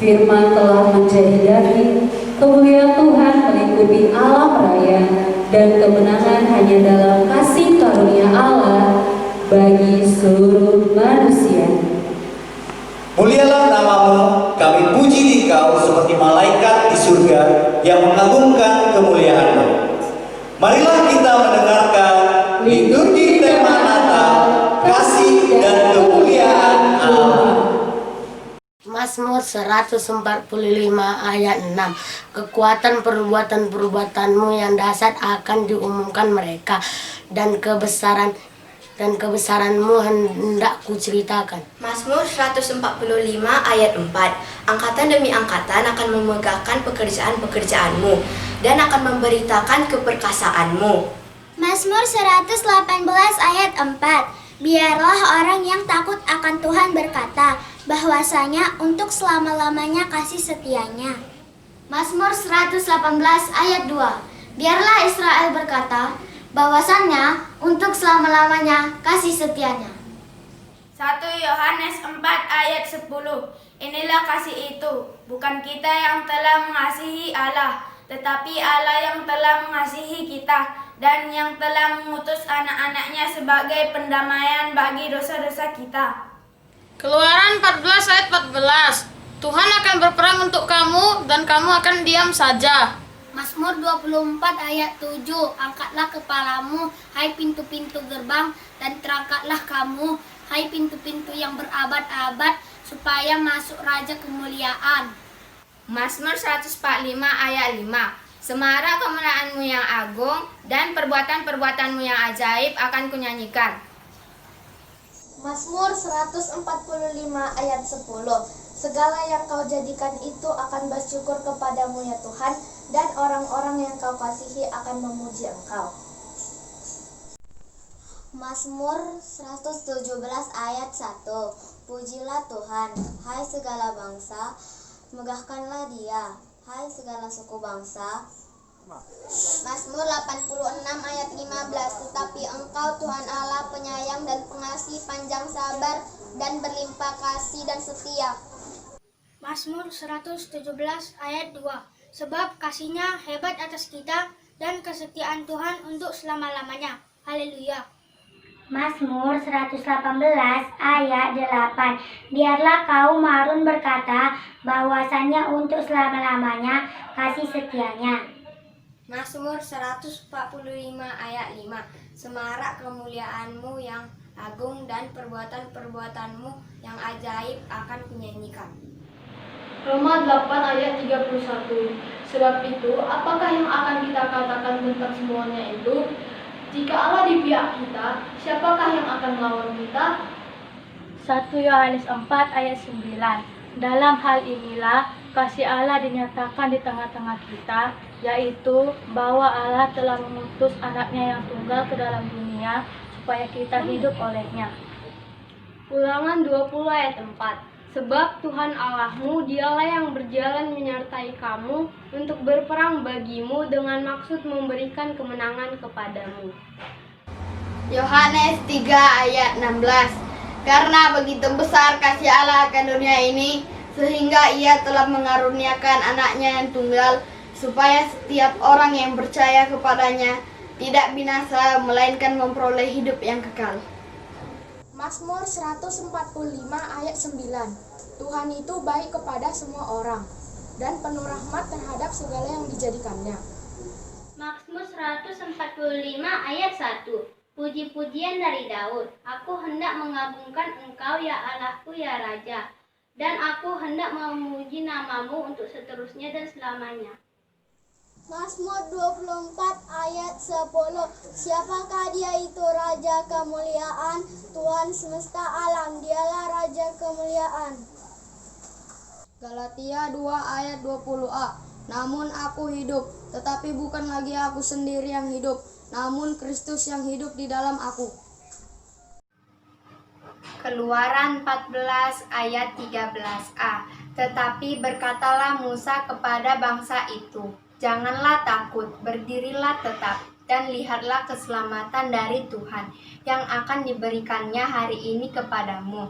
Firman telah menjadi daging, kemuliaan Tuhan meliputi alam raya, dan kemenangan hanya dalam kasih karunia Allah bagi seluruh manusia. Mulialah namamu, kami puji Engkau seperti malaikat di surga yang mengagungkan kemuliaan-Mu. Marilah kita mendengarkan liturgi tema Natal, kasih dan kemuliaan Allah. Mazmur 145 ayat 6. Kekuatan perbuatan-perbuatanmu yang dahsyat akan diumumkan mereka, dan kebesaranmu hendak kuceritakan. Mazmur 145 ayat 4. Angkatan demi angkatan akan memegahkan pekerjaan-pekerjaanmu dan akan memberitakan keperkasaanmu. Mazmur 118 ayat 4. Biarlah orang yang takut akan Tuhan berkata, bahwasanya untuk selama-lamanya kasih setianya. Mazmur 118 ayat 2. Biarlah Israel berkata, bahwasanya untuk selama-lamanya kasih setianya. 1 Yohanes 4 ayat 10. Inilah kasih itu, bukan kita yang telah mengasihi Allah, tetapi Allah yang telah mengasihi kita dan yang telah mengutus anak-anaknya sebagai pendamaian bagi dosa-dosa kita. Keluaran 14 ayat 14. Tuhan akan berperang untuk kamu dan kamu akan diam saja. Mazmur 24 ayat 7. Angkatlah kepalamu, hai pintu-pintu gerbang, dan terangkatlah kamu, hai pintu-pintu yang berabad-abad, supaya masuk Raja kemuliaan. Mazmur 145 ayat 5. Semarak kemuliaan-Mu yang agung dan perbuatan-perbuatan-Mu yang ajaib akan kunyanyikan. Mazmur 145 ayat 10. Segala yang Kau jadikan itu akan bersyukur kepadamu ya Tuhan, dan orang-orang yang Kau kasihi akan memuji Engkau. Mazmur 117 ayat 1. Pujilah Tuhan, hai segala bangsa, megahkanlah Dia, hai segala suku bangsa. Mazmur 86 ayat 15. Tetapi Engkau Tuhan Allah penyayang dan pengasih, panjang sabar dan berlimpah kasih dan setia. Mazmur 117 ayat 2. Sebab kasih-Nya hebat atas kita dan kesetiaan Tuhan untuk selama-lamanya. Haleluya. Mazmur 118 ayat 8. Biarlah kaum Harun berkata, bahwasanya untuk selama-lamanya kasih setianya. Mazmur 145 ayat 5. Semarak kemuliaan-Mu yang agung dan perbuatan-perbuatan-Mu yang ajaib akan kunyanyikan. Roma 8 ayat 31. Sebab itu, apakah yang akan kita katakan tentang semuanya itu? Jika Allah di pihak kita, siapakah yang akan melawan kita? 1 Yohanes 4 ayat 9. Dalam hal inilah kasih Allah dinyatakan di tengah-tengah kita, yaitu bahwa Allah telah mengutus anaknya yang tunggal ke dalam dunia supaya kita hidup olehnya. Ulangan 20 ayat 4. Sebab Tuhan Allahmu dialah yang berjalan menyertai kamu untuk berperang bagimu dengan maksud memberikan kemenangan kepadamu. Yohanes 3 ayat 16. Karena begitu besar kasih Allah akan dunia ini, sehingga Ia telah mengaruniakan anaknya yang tunggal, supaya setiap orang yang percaya kepadanya tidak binasa, melainkan memperoleh hidup yang kekal. Mazmur 145 ayat 9. Tuhan itu baik kepada semua orang dan penuh rahmat terhadap segala yang dijadikannya. Mazmur 145 ayat 1. Puji-pujian dari Daud. Aku hendak mengagungkan Engkau ya Allahku ya Raja, dan aku hendak memuji namamu untuk seterusnya dan selamanya. Mazmur 24 ayat 10. Siapakah Dia itu Raja kemuliaan, Tuhan semesta alam, Dialah Raja kemuliaan. Galatia 2 ayat 20a. Namun aku hidup, tetapi bukan lagi aku sendiri yang hidup, namun Kristus yang hidup di dalam aku. Keluaran 14 ayat 13a. Tetapi berkatalah Musa kepada bangsa itu, janganlah takut, berdirilah tetap, dan lihatlah keselamatan dari Tuhan yang akan diberikannya hari ini kepadamu.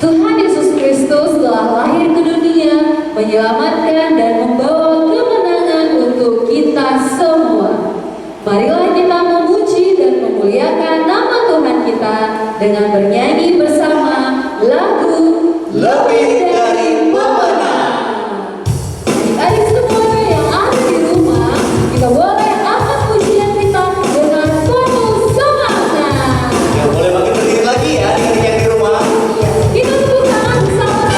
Tuhan Yesus Kristus telah lahir ke dunia, menyelamatkan dan membawa kemenangan untuk kita semua. Marilah kita memuji dan memuliakan nama Tuhan kita dengan bernyanyi bersama lagu Lebih dari Pemenang. Adik-adik semuanya yang ada di rumah, kita boleh angkat pujian kita dengan penuh semangat. Ya, boleh makin berdiri lagi ya adik-adik yang di rumah. Kita tepuk tangan bersama-sama.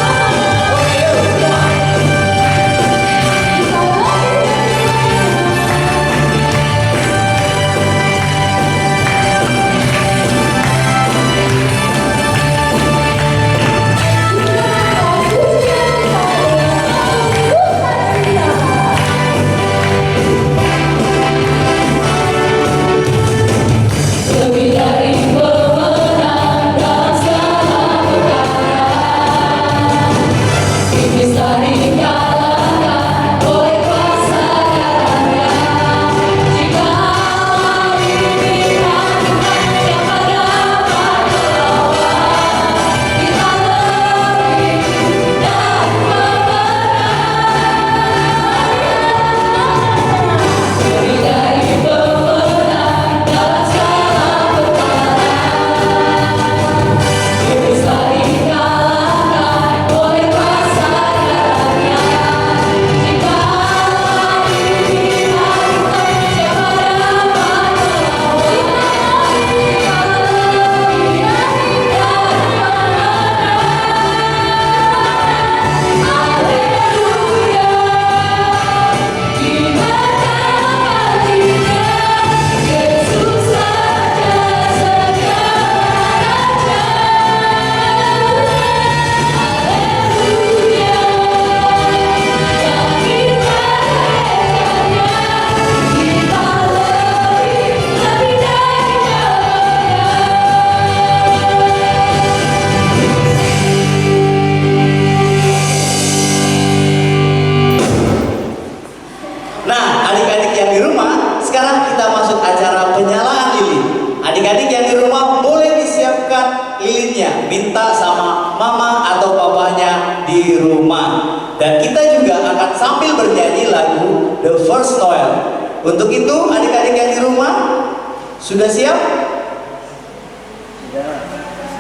Nah, adik-adik yang di rumah, sekarang kita masuk acara penyalaan lilin. Adik-adik yang di rumah boleh disiapkan lilinnya, minta sama mama atau papanya di rumah. Dan kita juga akan sambil bernyanyi lagu The First Noel. Untuk itu, adik-adik yang di rumah sudah siap?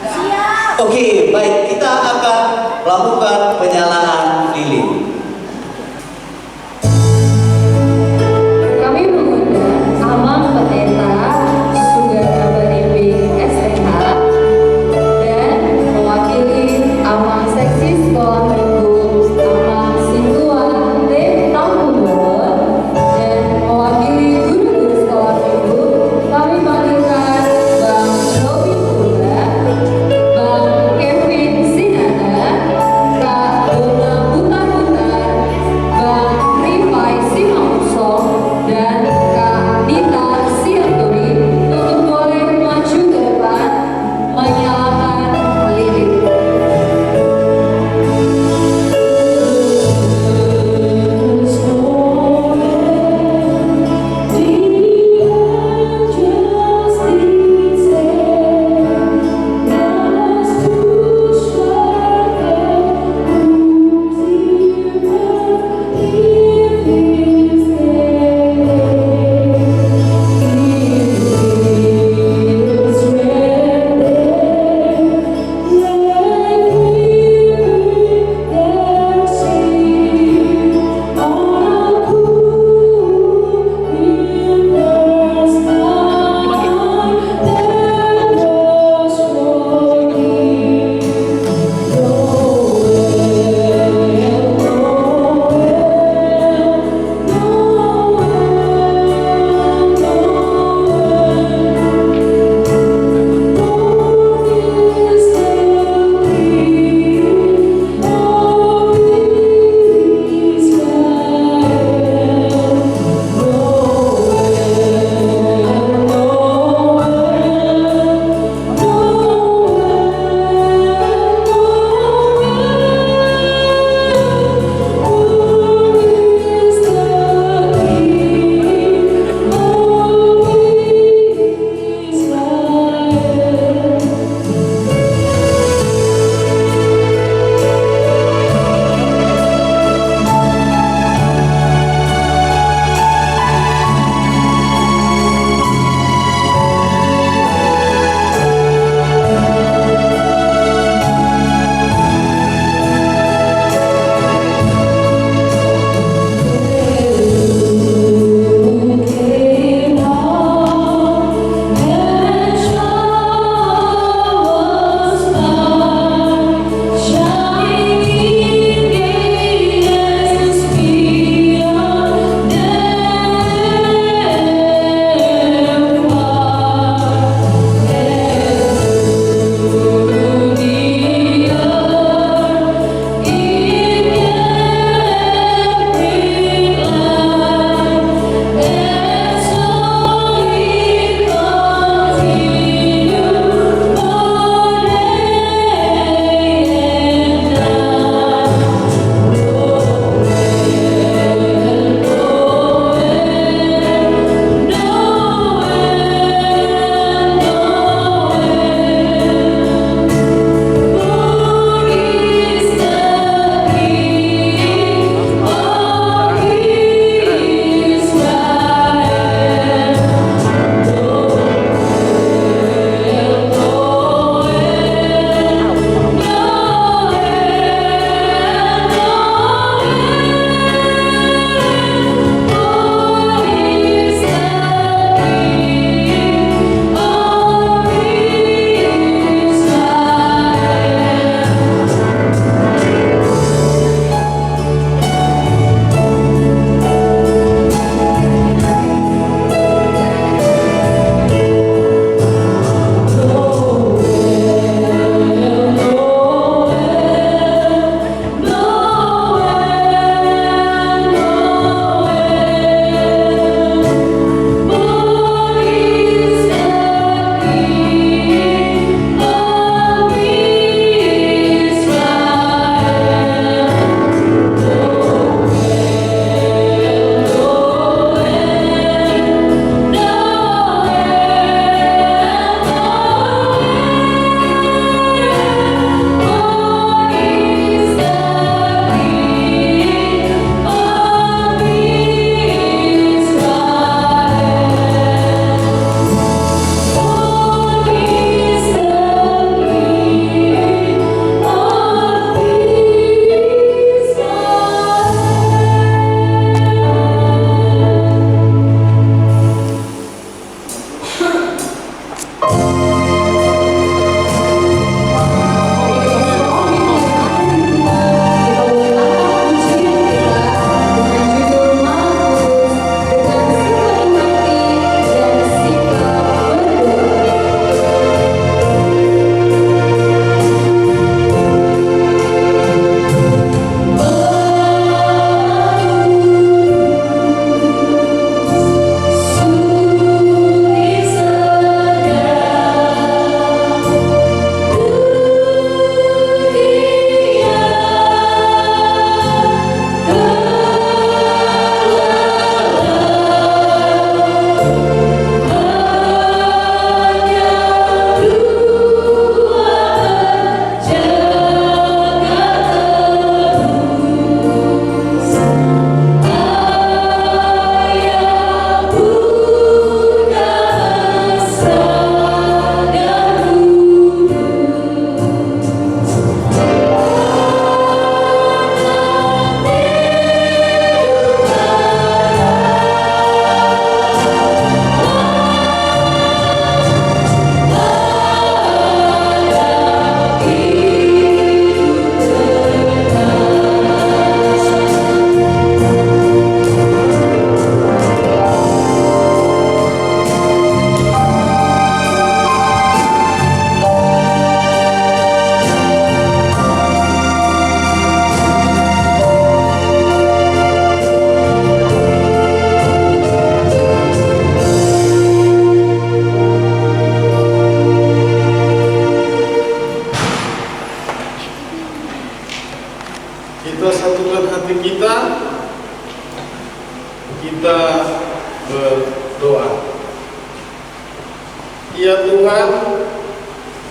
Siap. Oke, baik, kita akan melakukan penyalaan lilin. Kami mengundang Amang Pendeta Suganda Barimbing STH dan mewakili Amang Seksi Sekolah Minggu Amang Situan T. Tampundoon dan mewakili guru-guru sekolah minggu kami panggilkan Bang Robi Pura, Bang Kevin Sinada, Kak Kita satukan hati kita berdoa. Ya Tuhan,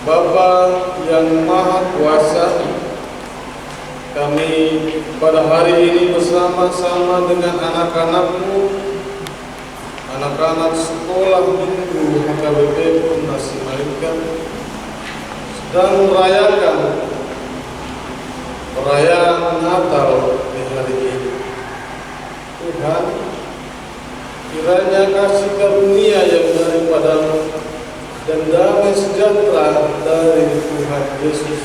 Bapa yang Maha Kuasa, kami pada hari ini bersama-sama dengan anak-anak-Mu, anak-anak sekolah minggu HKBP Pondasi Malika, sedang merayakan perayaan Natal di hari ini. Tuhan, kiranya kasih karunia yang daripada-Mu dan damai sejahtera dari Tuhan Yesus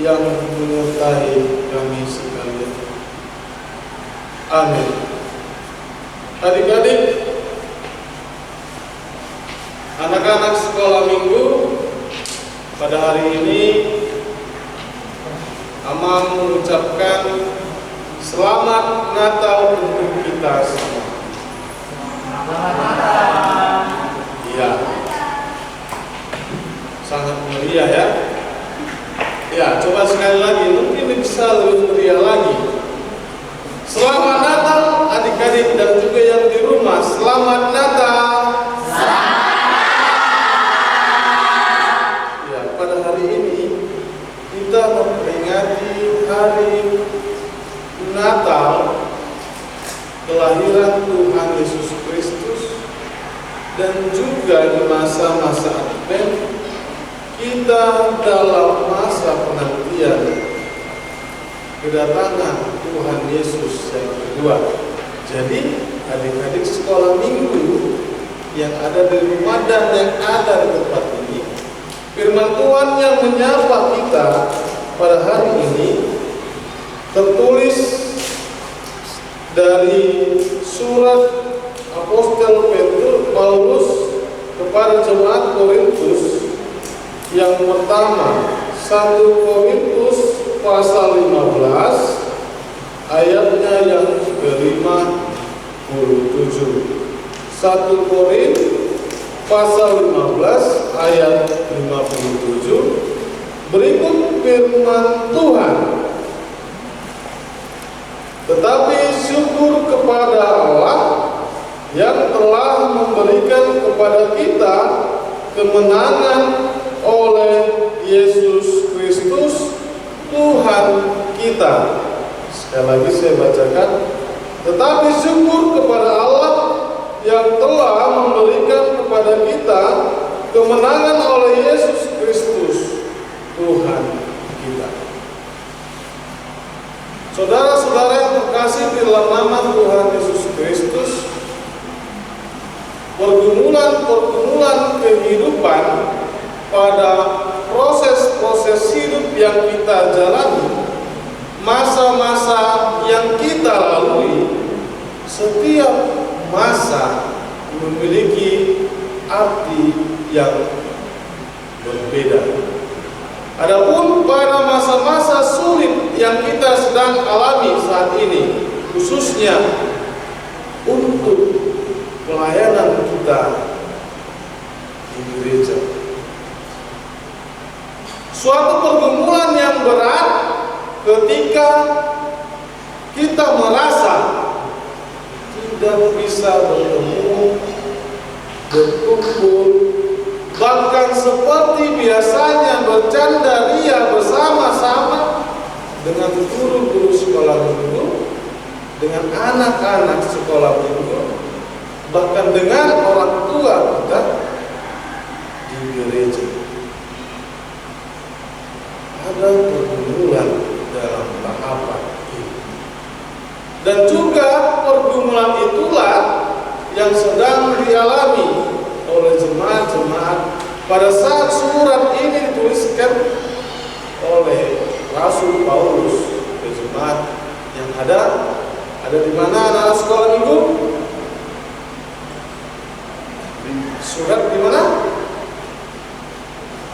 yang menyertai kami sekalian. Amin. Adik-adik, anak-anak sekolah minggu, pada hari ini Ama mengucapkan selamat Natal untuk kita semua. Selamat Natal. Iya, sangat meriah ya. Ya, coba sekali lagi, mungkin bisa lebih meriah lagi. Selamat Natal adik-adik dan juga yang di rumah. Selamat Natal. Ya, pada hari ini kita memperingati hari Natal, kelahiran Tuhan Yesus Kristus, dan juga di masa-masa Advent kita dalam masa penantian kedatangan Tuhan Yesus yang kedua. Jadi adik-adik sekolah minggu yang ada di rumah dan yang ada di tempat ini, firman Tuhan yang menyapa kita pada hari ini tertulis dari surat Apostel Paulus kepada jemaat Korintus yang pertama, 1 Korintus pasal 15 ayatnya yang ke-57. 1 Korintus pasal 15 ayat 57. Berikut firman Tuhan. Tetapi syukur kepada Allah yang telah memberikan kepada kita kemenangan oleh Yesus Kristus Tuhan kita. Sekali lagi saya bacakan. Tetapi syukur kepada Allah yang telah memberikan kepada kita kemenangan oleh Yesus Kristus Tuhan kita. Saudara-saudara yang terkasih di dalam nama Tuhan Yesus Kristus, pergumulan kehidupan pada proses-proses hidup yang kita jalani, masa-masa yang kita lalui, setiap masa memiliki arti yang berbeda. Adapun pada masa-masa sulit yang kita sedang alami saat ini, khususnya untuk pelayanan kita di gereja, suatu pergumulan yang berat ketika kita merasa tidak bisa bertemu, berkumpul, bahkan seperti biasanya bercanda ria bersama-sama dengan guru-guru sekolah minggu, dengan anak-anak sekolah minggu, bahkan dengan orang tua kita di gereja. Ada pergumulan dalam tahapan ini, dan juga pergumulan itulah yang sedang dialami oleh jemaat-jemaat pada saat surat ini dituliskan oleh Rasul Paulus ke jemaat yang ada di mana anak sekolah minggu? Surat di mana?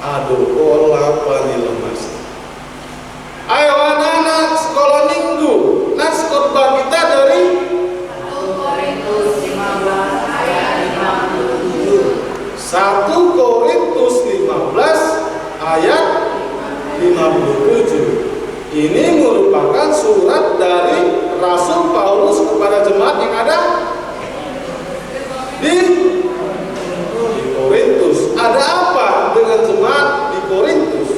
Aduh, apa nih lemas. Ayo anak-anak sekolah minggu, nas khotbah kita dari 1 Korintus 15 ayat 57. 1 Korintus 15 ayat 57. Ini merupakan surat dari Rasul Paulus kepada jemaat yang ada di Korintus. Ada apa dengan jemaat di Korintus?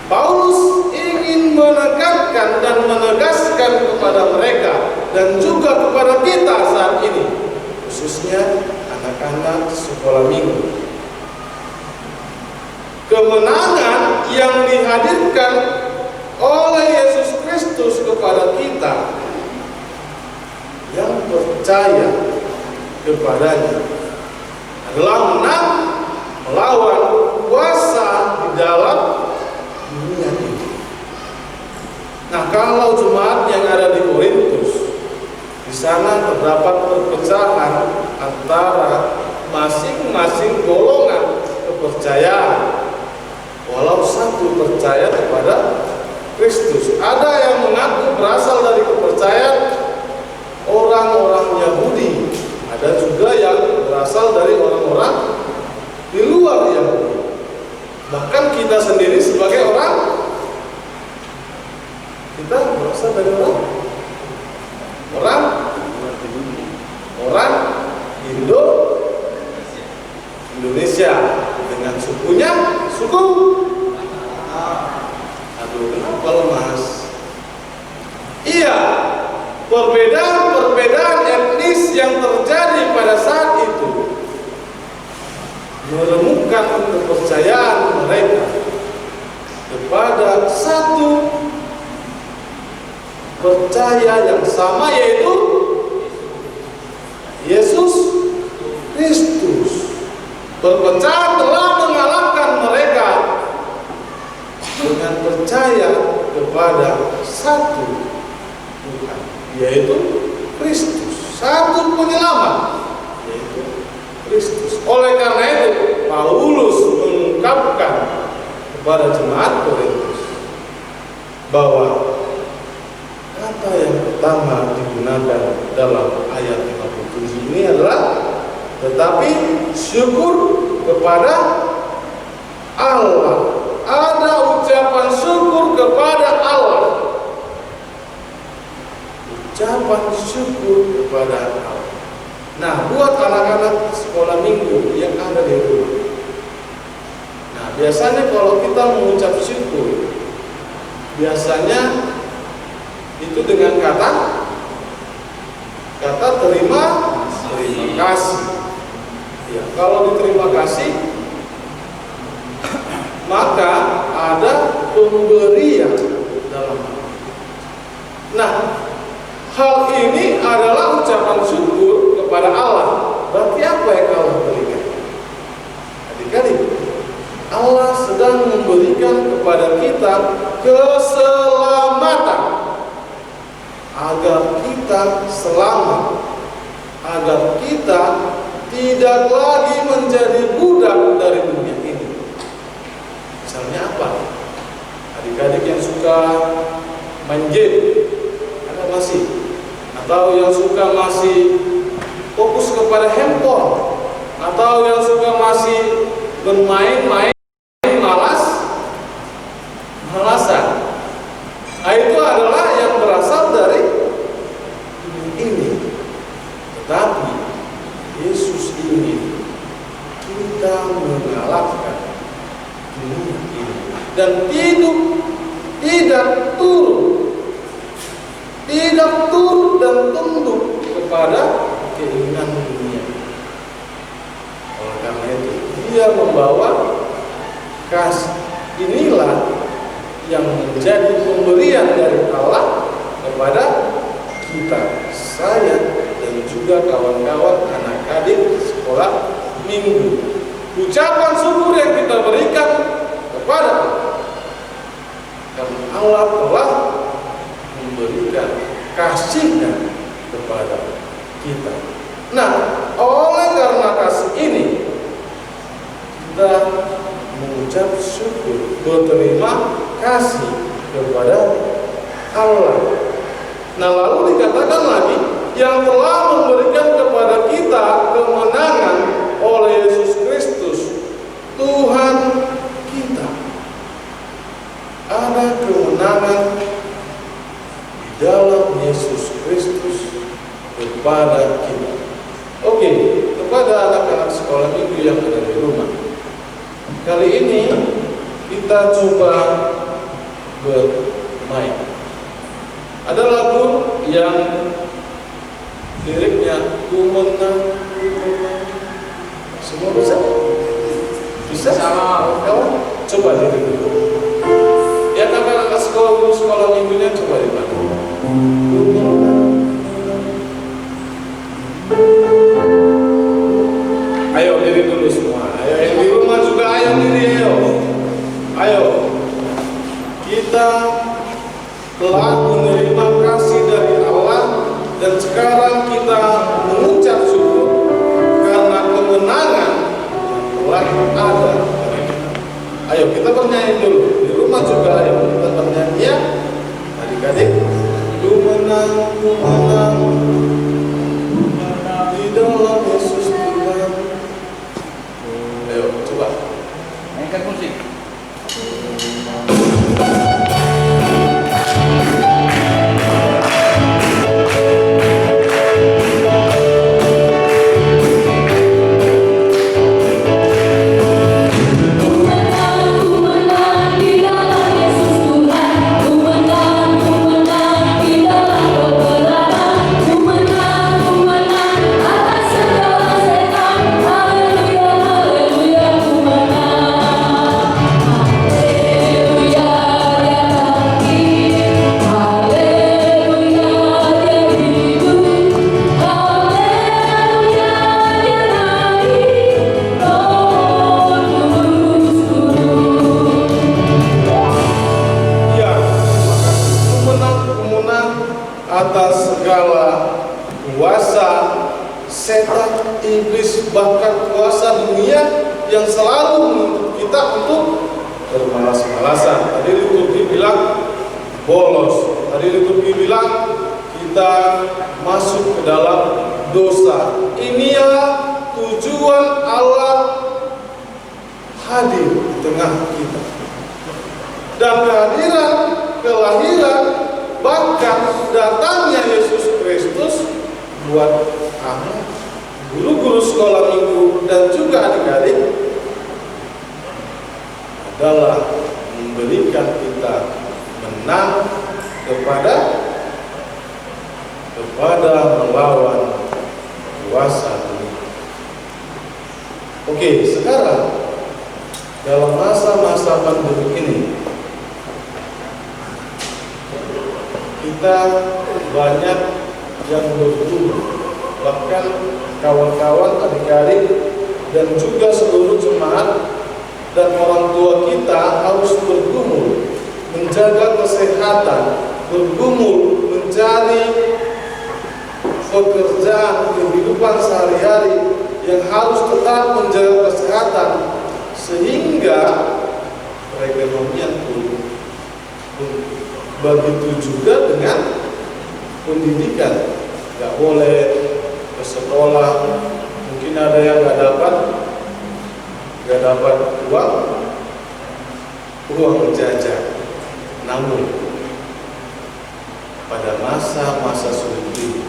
Paulus ingin menekankan dan menegaskan kepada mereka dan juga kepada kita saat ini, khususnya anak-anak sekolah minggu, kemenangan yang dihadirkan oleh Yesus Kristus kepada kita yang percaya kepadanya adalah menang melawan kuasa di dalam dunia ini. Nah, kalau jemaat yang ada di Korintus, di sana terdapat perpecahan antara masing-masing golongan kepercayaan. Walau satu percaya kepada Kristus, ada yang mengaku berasal dari kepercayaan orang-orang Yahudi, ada juga yang berasal dari orang-orang di luar Yahudi. Bahkan kita sendiri sebagai orang, kita berasal dari orang Indonesia dengan sukunya suku. Aduh, kenapa lemas? Iya, perbedaan etnis yang terjadi pada saat itu menemukan kepercayaan mereka kepada satu percaya yang sama, yaitu Yesus Kristus. Perpecahan telah mengalahkan mereka dengan percaya kepada satu Tuhan, yaitu Kristus, satu penyelamat, yaitu Kristus. Oleh karena itu, Paulus mengungkapkan kepada jemaat Korintus bahwa kata yang pertama digunakan dalam ayat 57 ini adalah tetapi syukur kepada Allah. Ada ucapan syukur kepada Allah. Ucapan syukur kepada Allah. Nah, buat anak-anak sekolah minggu yang ada di rumah. Nah, biasanya kalau kita mengucap syukur, biasanya itu dengan kata terima kasih. Ya, kalau diterima kasih, maka ada pemberian dalam hal. Nah, hal ini adalah ucapan syukur kepada Allah. Berarti apa yang Allah berikan? Adik-adik, Allah sedang memberikan kepada kita keselamatan agar kita selamat, agar kita tidak lagi menjadi budak dari dunia ini. Misalnya apa? Adik-adik yang suka main game, ada masih? Atau yang suka masih fokus kepada handphone, atau yang suka masih bermain-main malasan. Nah, itu adalah yang berasal dari dunia ini. Tetapi Yesus ingin kita mengalahkan dunia ini dan tidak turut dan tunduk kepada keinginan dunia. Oleh karena itu, Dia membawa kasih. Inilah yang menjadi pemberian dari Allah kepada kita, saya dan juga kawan-kawan anak-adik sekolah minggu. Ucapan syukur yang kita berikan kepada Allah, karena Allah telah memberikan kasih-Nya kepada kita. Nah, oleh karena kasih ini, kita mengucap syukur, berterima kasih kepada Allah. Nah, lalu dikatakan lagi, yang telah memberikan kepada kita kemenangan oleh Yesus Kristus, Tuhan kita. Ada kemenangan kemenangan di dalam Yesus Kristus kepada kita. Oke, kepada anak-anak sekolah minggu yang ada di rumah, kali ini kita coba bermain. Ada lagu yang liriknya ku menang. Semua bisa? Bisa? Sama kawan? Coba lirik dulu. Ya, anak-anak sekolah minggunya coba dibantu. Ayo diri dulu semua. Ayo yang di rumah juga ayo diri, ayo. Ayo. Kita telah menerima kasih dari Allah dan sekarang kita mengucap syukur karena kemenangan yang telah ada. Ayo kita bernyanyi dulu. Di rumah juga ayo kita bernyanyi ya. Adik-adik, ku menang di dalam Yesus Tuhan. Ayo coba mainkan musik. Atas segala kuasa setan, iblis, bahkan kuasa dunia yang selalu menuntut kita untuk bermalas-malasan. Tadi liturgi bilang bolos. Tadi liturgi bilang kita masuk ke dalam dosa. Inilah tujuan Allah hadir di tengah kita. Dan kehadiran, kelahiran, bahkan datangnya Yesus Kristus buat kamu, guru-guru sekolah minggu dan juga adik-adik adalah memberikan kita menang kepada melawan kuasa dunia. Oke, sekarang dalam masa-masa pandemi ini kita banyak yang bergumul, bahkan kawan-kawan, adik-adik dan juga seluruh jemaat dan orang tua kita harus bergumul menjaga kesehatan, bergumul mencari pekerjaan kehidupan sehari-hari yang harus tetap menjaga kesehatan sehingga perekonomian turun. Begitu juga dengan pendidikan, nggak boleh ke sekolah, mungkin ada yang nggak dapat uang jajan. Namun pada masa-masa sulit ini,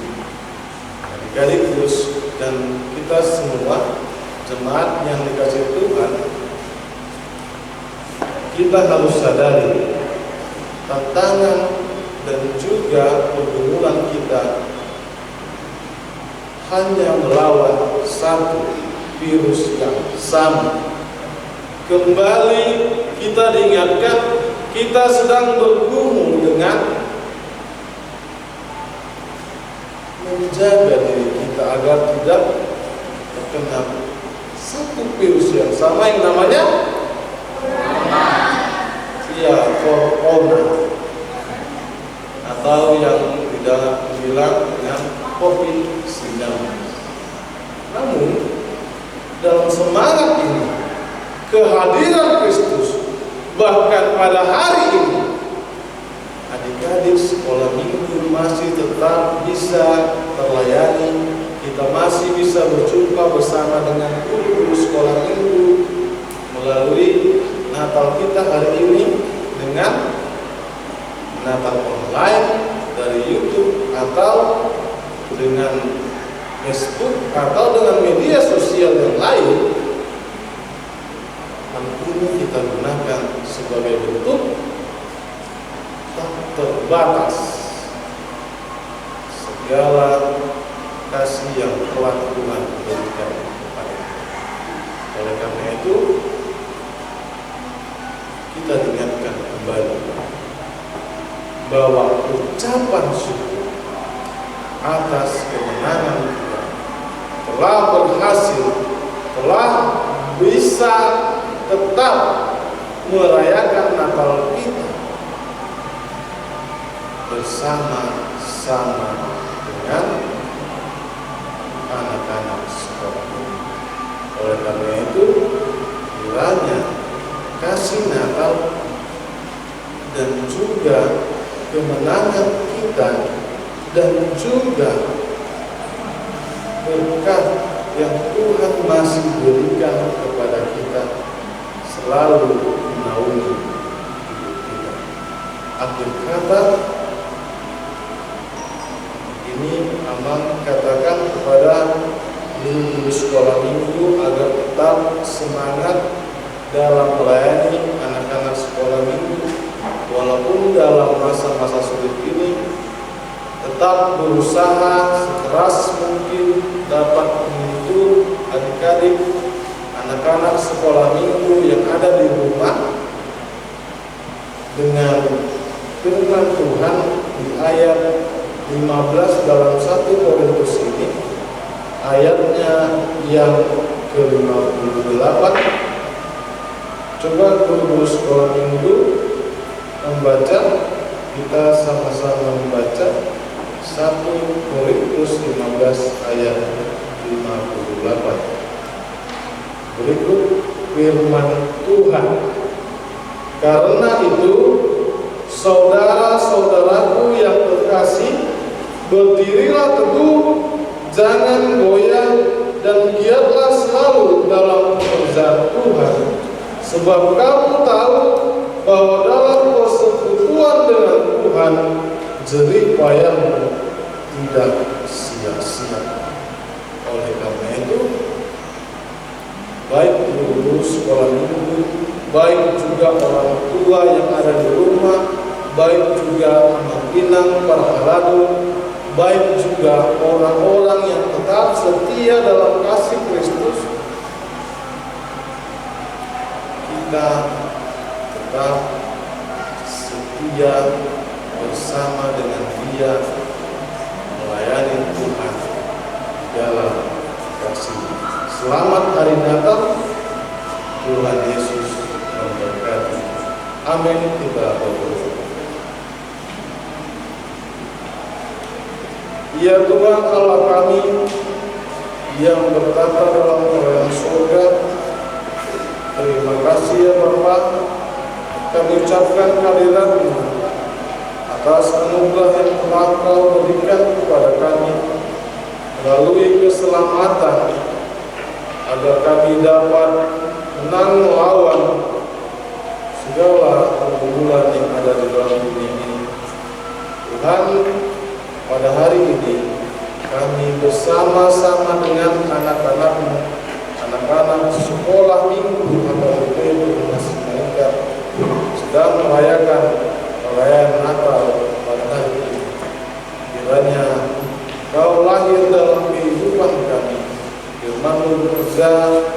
adik-adik terus dan kita semua jemaat yang dikasih Tuhan, kita harus sadari tantangan dan juga pergumulan kita hanya melawan satu virus yang sama. Kembali kita diingatkan kita sedang bergumul dengan menjaga diri kita agar tidak terkena satu virus yang sama yang namanya corona, atau yang tidak bilang dengan COVID-19. Namun dalam semangat ini, kehadiran Kristus, bahkan pada hari ini adik-adik sekolah minggu masih tetap bisa terlayani. Kita masih bisa berjumpa bersama dengan guru-guru sekolah minggu melalui Natal kita hari ini dengan Natal online dari YouTube atau dengan Facebook atau dengan media sosial yang lain, hal ini kita gunakan sebagai bentuk tak terbatas segala kasih yang telah Tuhan berikan kepada kita. Oleh karena itu, kita diingatkan kembali bahwa ucapan syukur atas kemenangan kita telah berhasil, telah bisa tetap merayakan Natal kita bersama-sama dengan anak-anak sekolah. Oleh karena itu, kiranya kasih Natal dan juga kemenangan kita dan juga berkat yang Tuhan masih berikan kepada kita selalu menaungi hidup kita. Akhir kata, ini Amang katakan kepada guru-guru sekolah minggu agar tetap semangat dalam melayani anak-anak sekolah minggu, walaupun dalam masa-masa sulit ini tetap berusaha sekeras mungkin dapat menghibur adik-adik anak-anak sekolah minggu yang ada di rumah dengan firman Tuhan di ayat 15 dalam 1 Korintus ini, ayatnya yang ke-58. Coba guru-guru sekolah minggu membaca, kita sama-sama membaca 1 Korintus 15 ayat 58. Berikut firman Tuhan. Karena itu, saudara-saudaraku yang terkasih, berdirilah teguh, jangan goyah, dan giatlah selalu dalam pekerjaan Tuhan. Sebab kamu tahu bahwa dalam persekutuan dengan Tuhan, jerih payahmu tidak sia-sia. Oleh karena itu, baik guru sekolah minggu, baik juga orang tua yang ada di rumah, baik juga anak pinang, para haladu, baik juga orang-orang yang tetap setia dalam kasih Kristus, kita tetap setia bersama dengan Dia melayani Tuhan dalam kasih. Selamat hari Natal, Tuhan Yesus memberkati. Amin. Kita berdoa. Ya Tuhan Allah kami yang bertata dalam kerajaan surga, terima kasih ya Bapa, kami ucapkan kehadiran-Mu atas anugerah yang telah Kau berikan kepada kami melalui keselamatan, agar kami dapat menang melawan segala pergumulan yang ada di dalam dunia ini. Tuhan, pada hari ini kami bersama-sama dengan anak-anak-Mu, anak-anak sekolah minggu atau BPD masih meningkat, sedang merayakan perayaan Natal pada hari ini. Kiranya Kau lahir dalam kehidupan kami, firman-Mu bekerja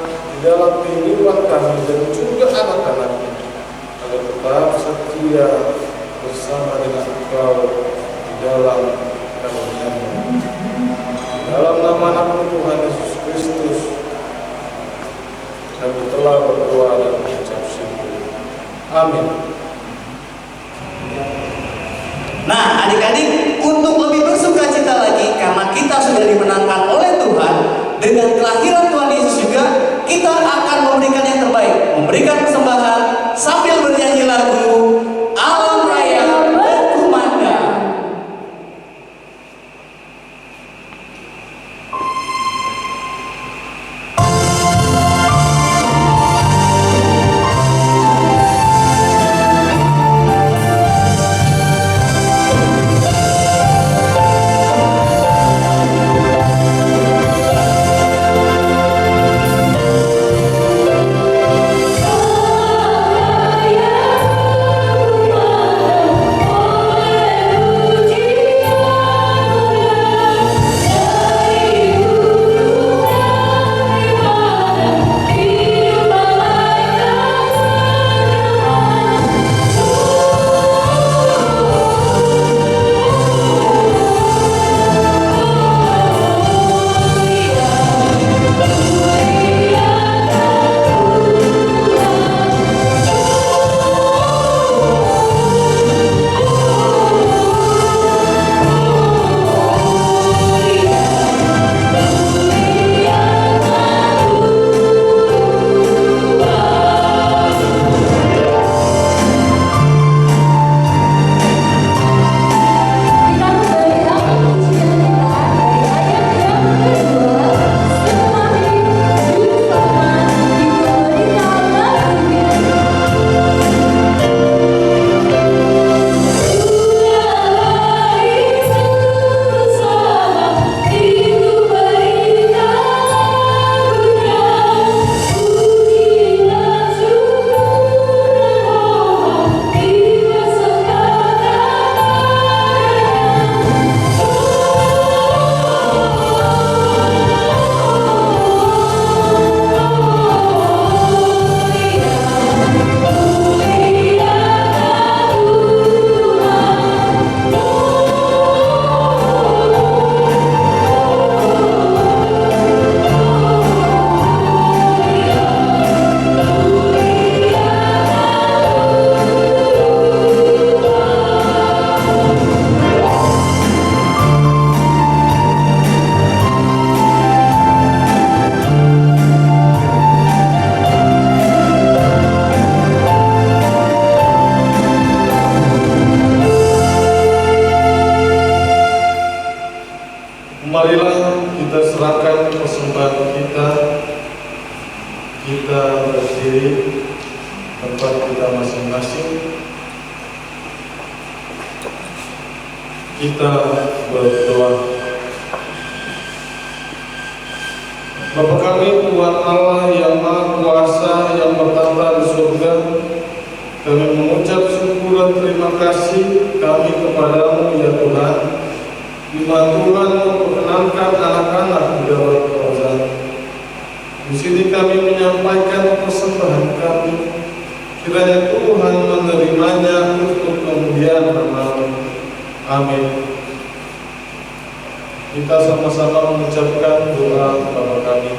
di dalam kehidupan kami dan juga anak-anak-Mu, agar tetap setia bersama dengan Kau di dalam karunia-Mu. Dalam nama anak Tuhan Yesus Kristus, kami telah berdoa dan mengucap syukur. Amin. Nah, adik-adik, untuk lebih bersuka cita lagi karena kita sudah dimenangkan oleh Tuhan dengan kelahiran Tuhan Yesus juga, kita akan memberikan yang terbaik, memberikan persembahan sambil bernyanyi lagu Alam Raya Berkumandang. Marilah kita serahkan persembahan kita. Kita berdiri tempat kita masing-masing. Kita berdoa. Bapa kami, Tuhan Allah yang Maha Kuasa, yang bertata di surga, kami mengucap syukur dan terima kasih kami kepadamu ya Tuhan, di mana Tuhan memperkenankan anak-anak di dalam kerajaan. Di sini kami menyampaikan persembahan kami, kiranya Tuhan menerimanya untuk kemuliaan nama-Mu. Amin. Kita sama-sama mengucapkan doa Bapa kami.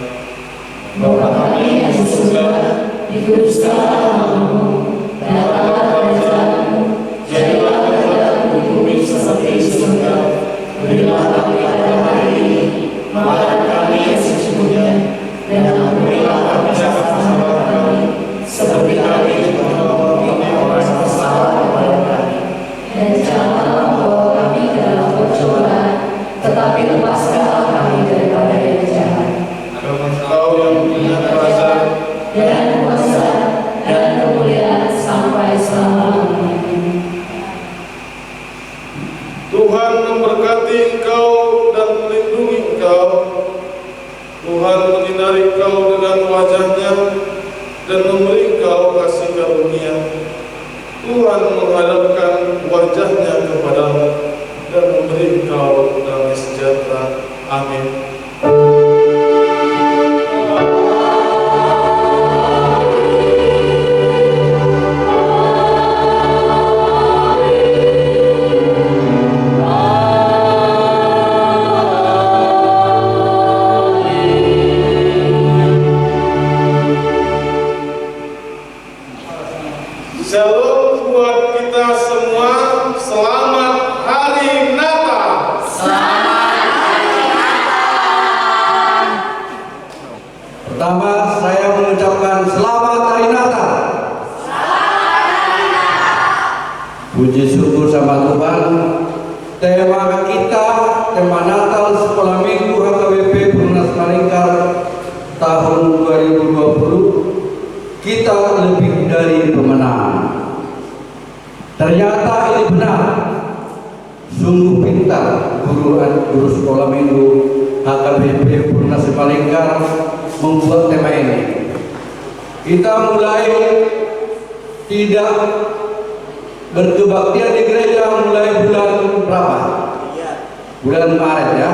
Bapa kami yang di surga, dikuduskanlah namamu, datanglah kerajaanmu, jadilah kehendakmu di bumi seperti di surga. Berilah kami pada hari ini makan kami yang secukupnya, dan ampunilah kami kesalahan kami, seperti kami juga mengampuni orang yang bersalah kepada kami. Dan janganlah membawa kami ke dalam percobaan, tetapi lepaskanlah kami daripada yang jahat. Karena Engkau yang punya kerajaan dan kuasa dan kemuliaan sampai selama-lamanya. Tuhan memberkati engkau dan melindungi engkau. Tuhan menyinari engkau dengan wajah-Nya dan memberi engkau kasih karunia. Tuhan menghadapkan wajah-Nya kepadamu dan memberi engkau damai sejahtera. Amin. Shalom buat kita semua. Selamat Hari Natal. Pertama, saya mengucapkan selamat Hari Natal. Puji syukur sama Tuhan. Tema kita, tema Natal Sekolah Minggu HKBP Perumnas Malingkar tahun 2020. Kita lebih dari pemenang. Ternyata ini benar. Sungguh pintar guru sekolah minggu HKBP Perumnas Malingkar membuat tema ini. Kita mulai tidak berkebaktian di gereja mulai bulan berapa? Bulan Maret ya.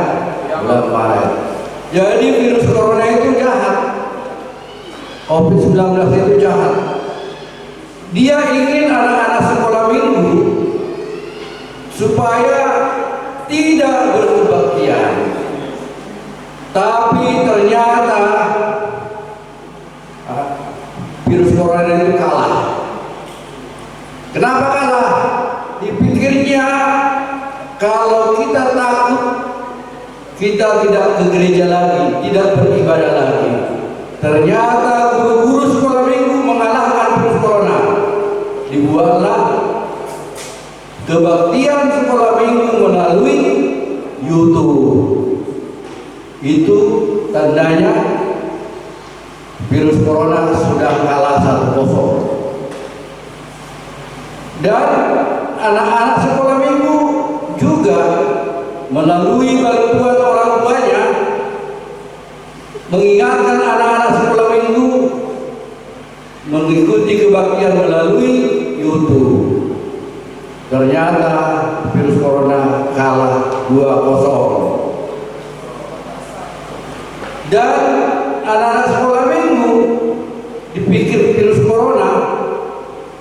Bulan Maret. Jadi virus corona itu jahat. COVID-19 itu jahat. Dia ingin anak-anak sekolah minggu supaya tidak berkebaktian. Tapi ternyata virus corona itu kalah. Kenapa kalah? Dipikirnya kalau kita takut, kita tidak ke gereja lagi, tidak beribadah lagi. Ternyata guru-guru sekolah minggu mengalahkan virus corona. Dibuatlah kebaktian sekolah minggu melalui YouTube. Itu tandanya virus corona sudah kalah 1-0. Dan anak-anak sekolah minggu juga melalui bantuan orang tuanya mengingatkan anak-anak sekolah minggu mengikuti kebaktian melalui YouTube. Ternyata virus corona kalah 2-0. Dan anak-anak sekolah minggu dipikir virus corona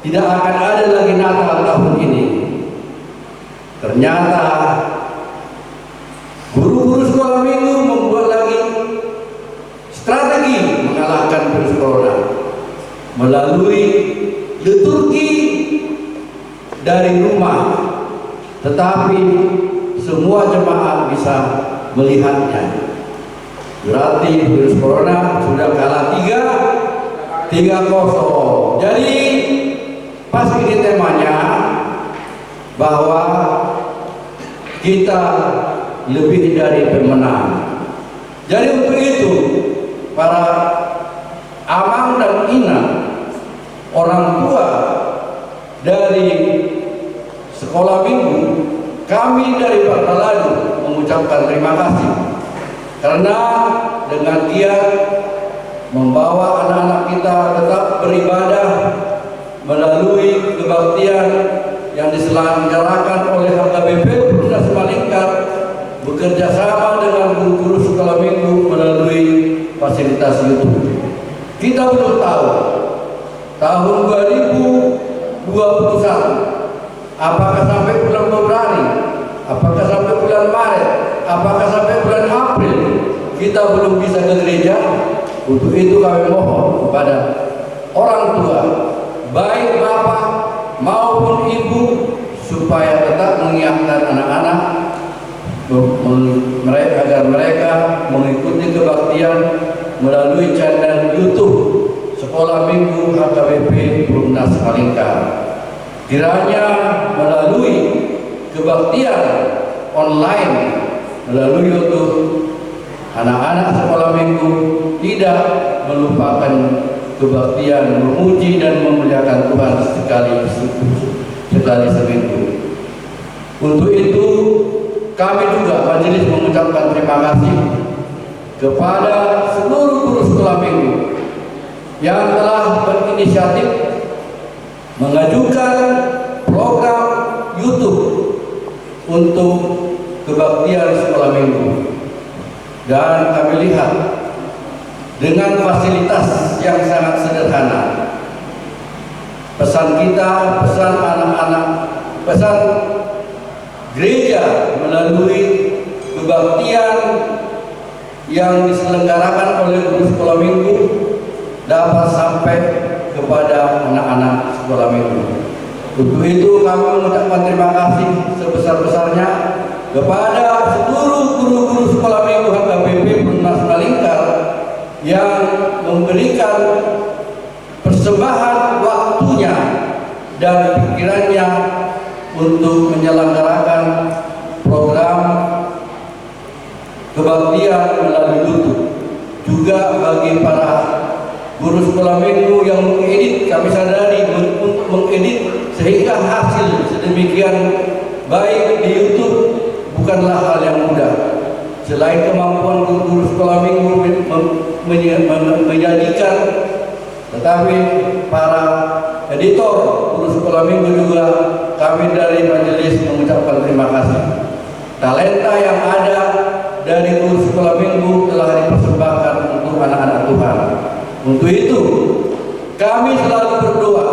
tidak akan ada lagi Natal tahun ini. Ternyata guru-guru sekolah minggu membuat lagi strategi mengalahkan virus corona melalui liturgi dari rumah, tetapi semua jemaat bisa melihatnya. Berarti virus corona sudah kalah 3-0. Jadi pas ini temanya bahwa kita lebih dari pemenang. Jadi untuk itu, para amang dan ina, orang tua dari sekolah minggu, kami dari Partai Lalu mengucapkan terima kasih karena dengan giat membawa anak-anak kita tetap beribadah melalui kebaktian yang diselenggarakan oleh HKBP Provinsi Malingkar bekerja sama dengan guru-guru sekolah minggu melalui fasilitas YouTube. Kita belum tahu tahun 2021 apakah sampai bulan Februari, apakah sampai bulan Maret, apakah sampai bulan April kita belum bisa ke gereja. Untuk itu kami mohon kepada orang tua, baik bapak maupun ibu, supaya tetap mengingatkan anak-anak agar mereka mengikuti kebaktian melalui channel YouTube Sekolah Minggu HKBP Perumnas Malingkar. Kiranya melalui kebaktian online melalui YouTube, anak-anak sekolah minggu tidak melupakan kebaktian memuji dan memuliakan Tuhan sekali seminggu. Untuk itu kami juga majelis mengucapkan terima kasih kepada seluruh guru sekolah minggu yang telah berinisiatif mengajukan program YouTube untuk kebaktian sekolah minggu. Dan kami lihat dengan fasilitas yang sangat sederhana, pesan kita, pesan anak-anak, pesan gereja melalui kebaktian yang diselenggarakan oleh guru sekolah minggu dapat sampai kepada anak-anak sekolah minggu. Untuk itu kami mengucapkan terima kasih sebesar-besarnya kepada seluruh guru-guru sekolah minggu HKBP Perumnas Malingkar yang memberikan persembahan waktunya dan pikirannya untuk menyelenggarakan program kebaktian melalui YouTube. Juga bagi para guru sekolah minggu yang mengedit, kami sadari untuk mengedit sehingga hasil sedemikian baik di YouTube bukanlah hal yang mudah. Selain kemampuan guru sekolah minggu menyajikan, tetapi para editor guru sekolah minggu juga kami dari majelis mengucapkan terima kasih. Talenta yang ada dari guru sekolah minggu telah dipersembahkan untuk anak-anak Tuhan. Untuk itu kami selalu berdoa.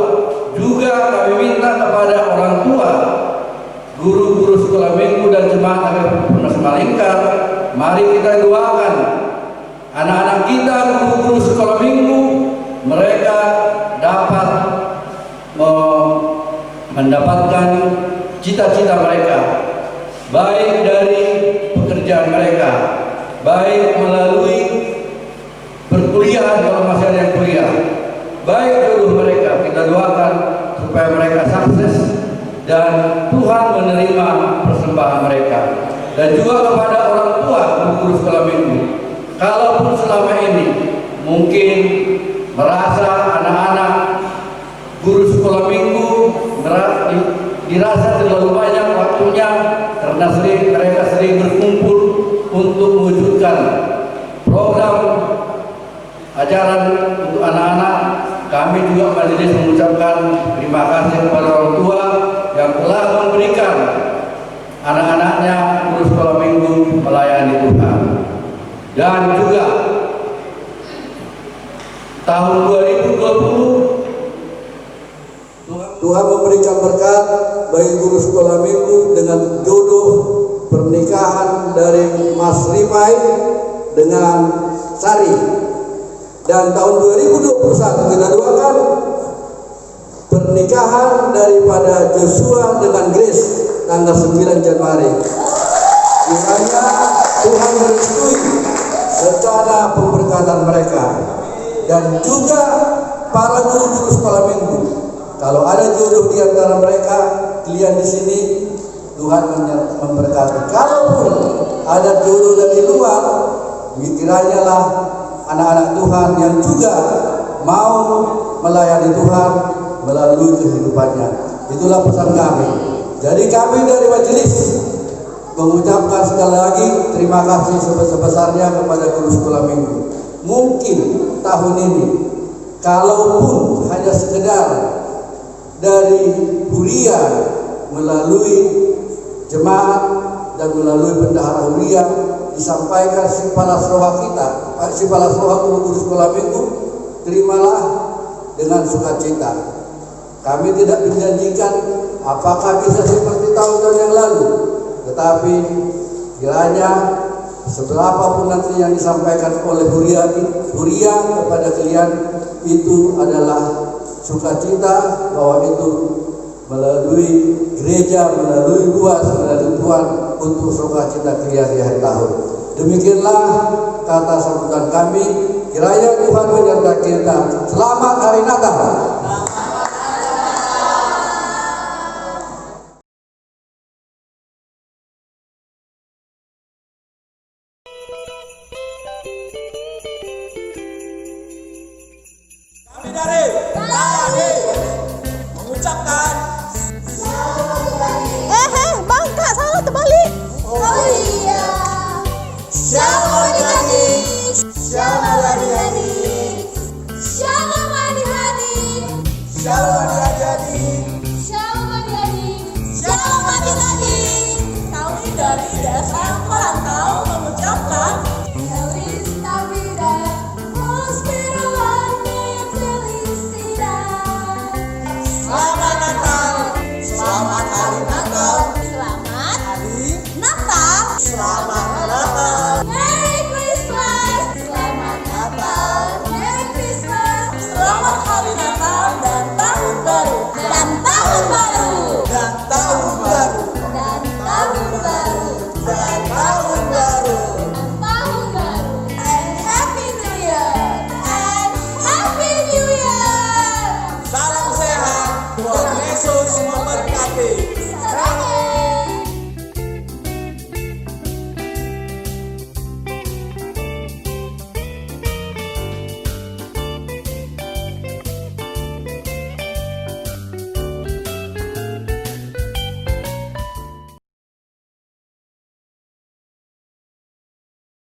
Juga kami minta kepada orang tua guru-guru sekolah minggu dan jemaat HKBP Perumnas Malingkar, mari kita doakan anak-anak kita, guru-guru sekolah minggu, mereka dapat mendapatkan cita-cita mereka, baik dari pekerjaan mereka, baik melalui perkuliahan kalau masih ada yang kuliah, baik jodoh mereka. Kita doakan supaya mereka sukses dan Tuhan menerima persembahan mereka. Dan juga kepada orang tua guru sekolah minggu, kalaupun selama ini mungkin merasa anak-anak guru sekolah minggu dirasa terlalu banyak waktunya karena mereka sering berkumpul untuk mewujudkan program ajaran untuk anak-anak, kami juga majelis mengucapkan terima kasih kepada orang tua yang telah memberikan anak-anaknya guru sekolah minggu melayani Tuhan. Dan juga tahun 2020 Tuhan memberikan berkat bagi guru sekolah minggu dengan jodoh pernikahan dari Mas Rimai dengan Sari. Dan tahun 2021 kita doakan pernikahan daripada Joshua dengan Grace tanggal 9 Januari. Kiranya Tuhan merestui secara pemberkatan mereka. Dan juga para guru-guru sekolah minggu, kalau ada jodoh di antara mereka, kalian di sini Tuhan memberkati. Kalaupun ada jodoh dari luar, kiranya lah anak-anak Tuhan yang juga mau melayani Tuhan melalui kehidupannya. Itulah pesan kami. Jadi kami dari majelis mengucapkan sekali lagi terima kasih sebesar-besarnya kepada guru sekolah minggu. Mungkin tahun ini, kalaupun hanya sekedar dari Huria melalui jemaat dan melalui bendahara Huria disampaikan sipalas roha kita, sipalas roha guru sekolah minggu, terimalah dengan sukacita. Kami tidak menjanjikan apakah bisa seperti tahun-tahun yang lalu, tetapi kiranya seberapapun nanti yang disampaikan oleh Huria kepada kalian itu adalah sukacita, bahwa itu melalui gereja, melalui luas, melalui Tuhan untuk sukacita kalian di akhir tahun. Demikianlah kata sambutan kami. Kiranya Tuhan menyertai kita. Selamat Hari Natal.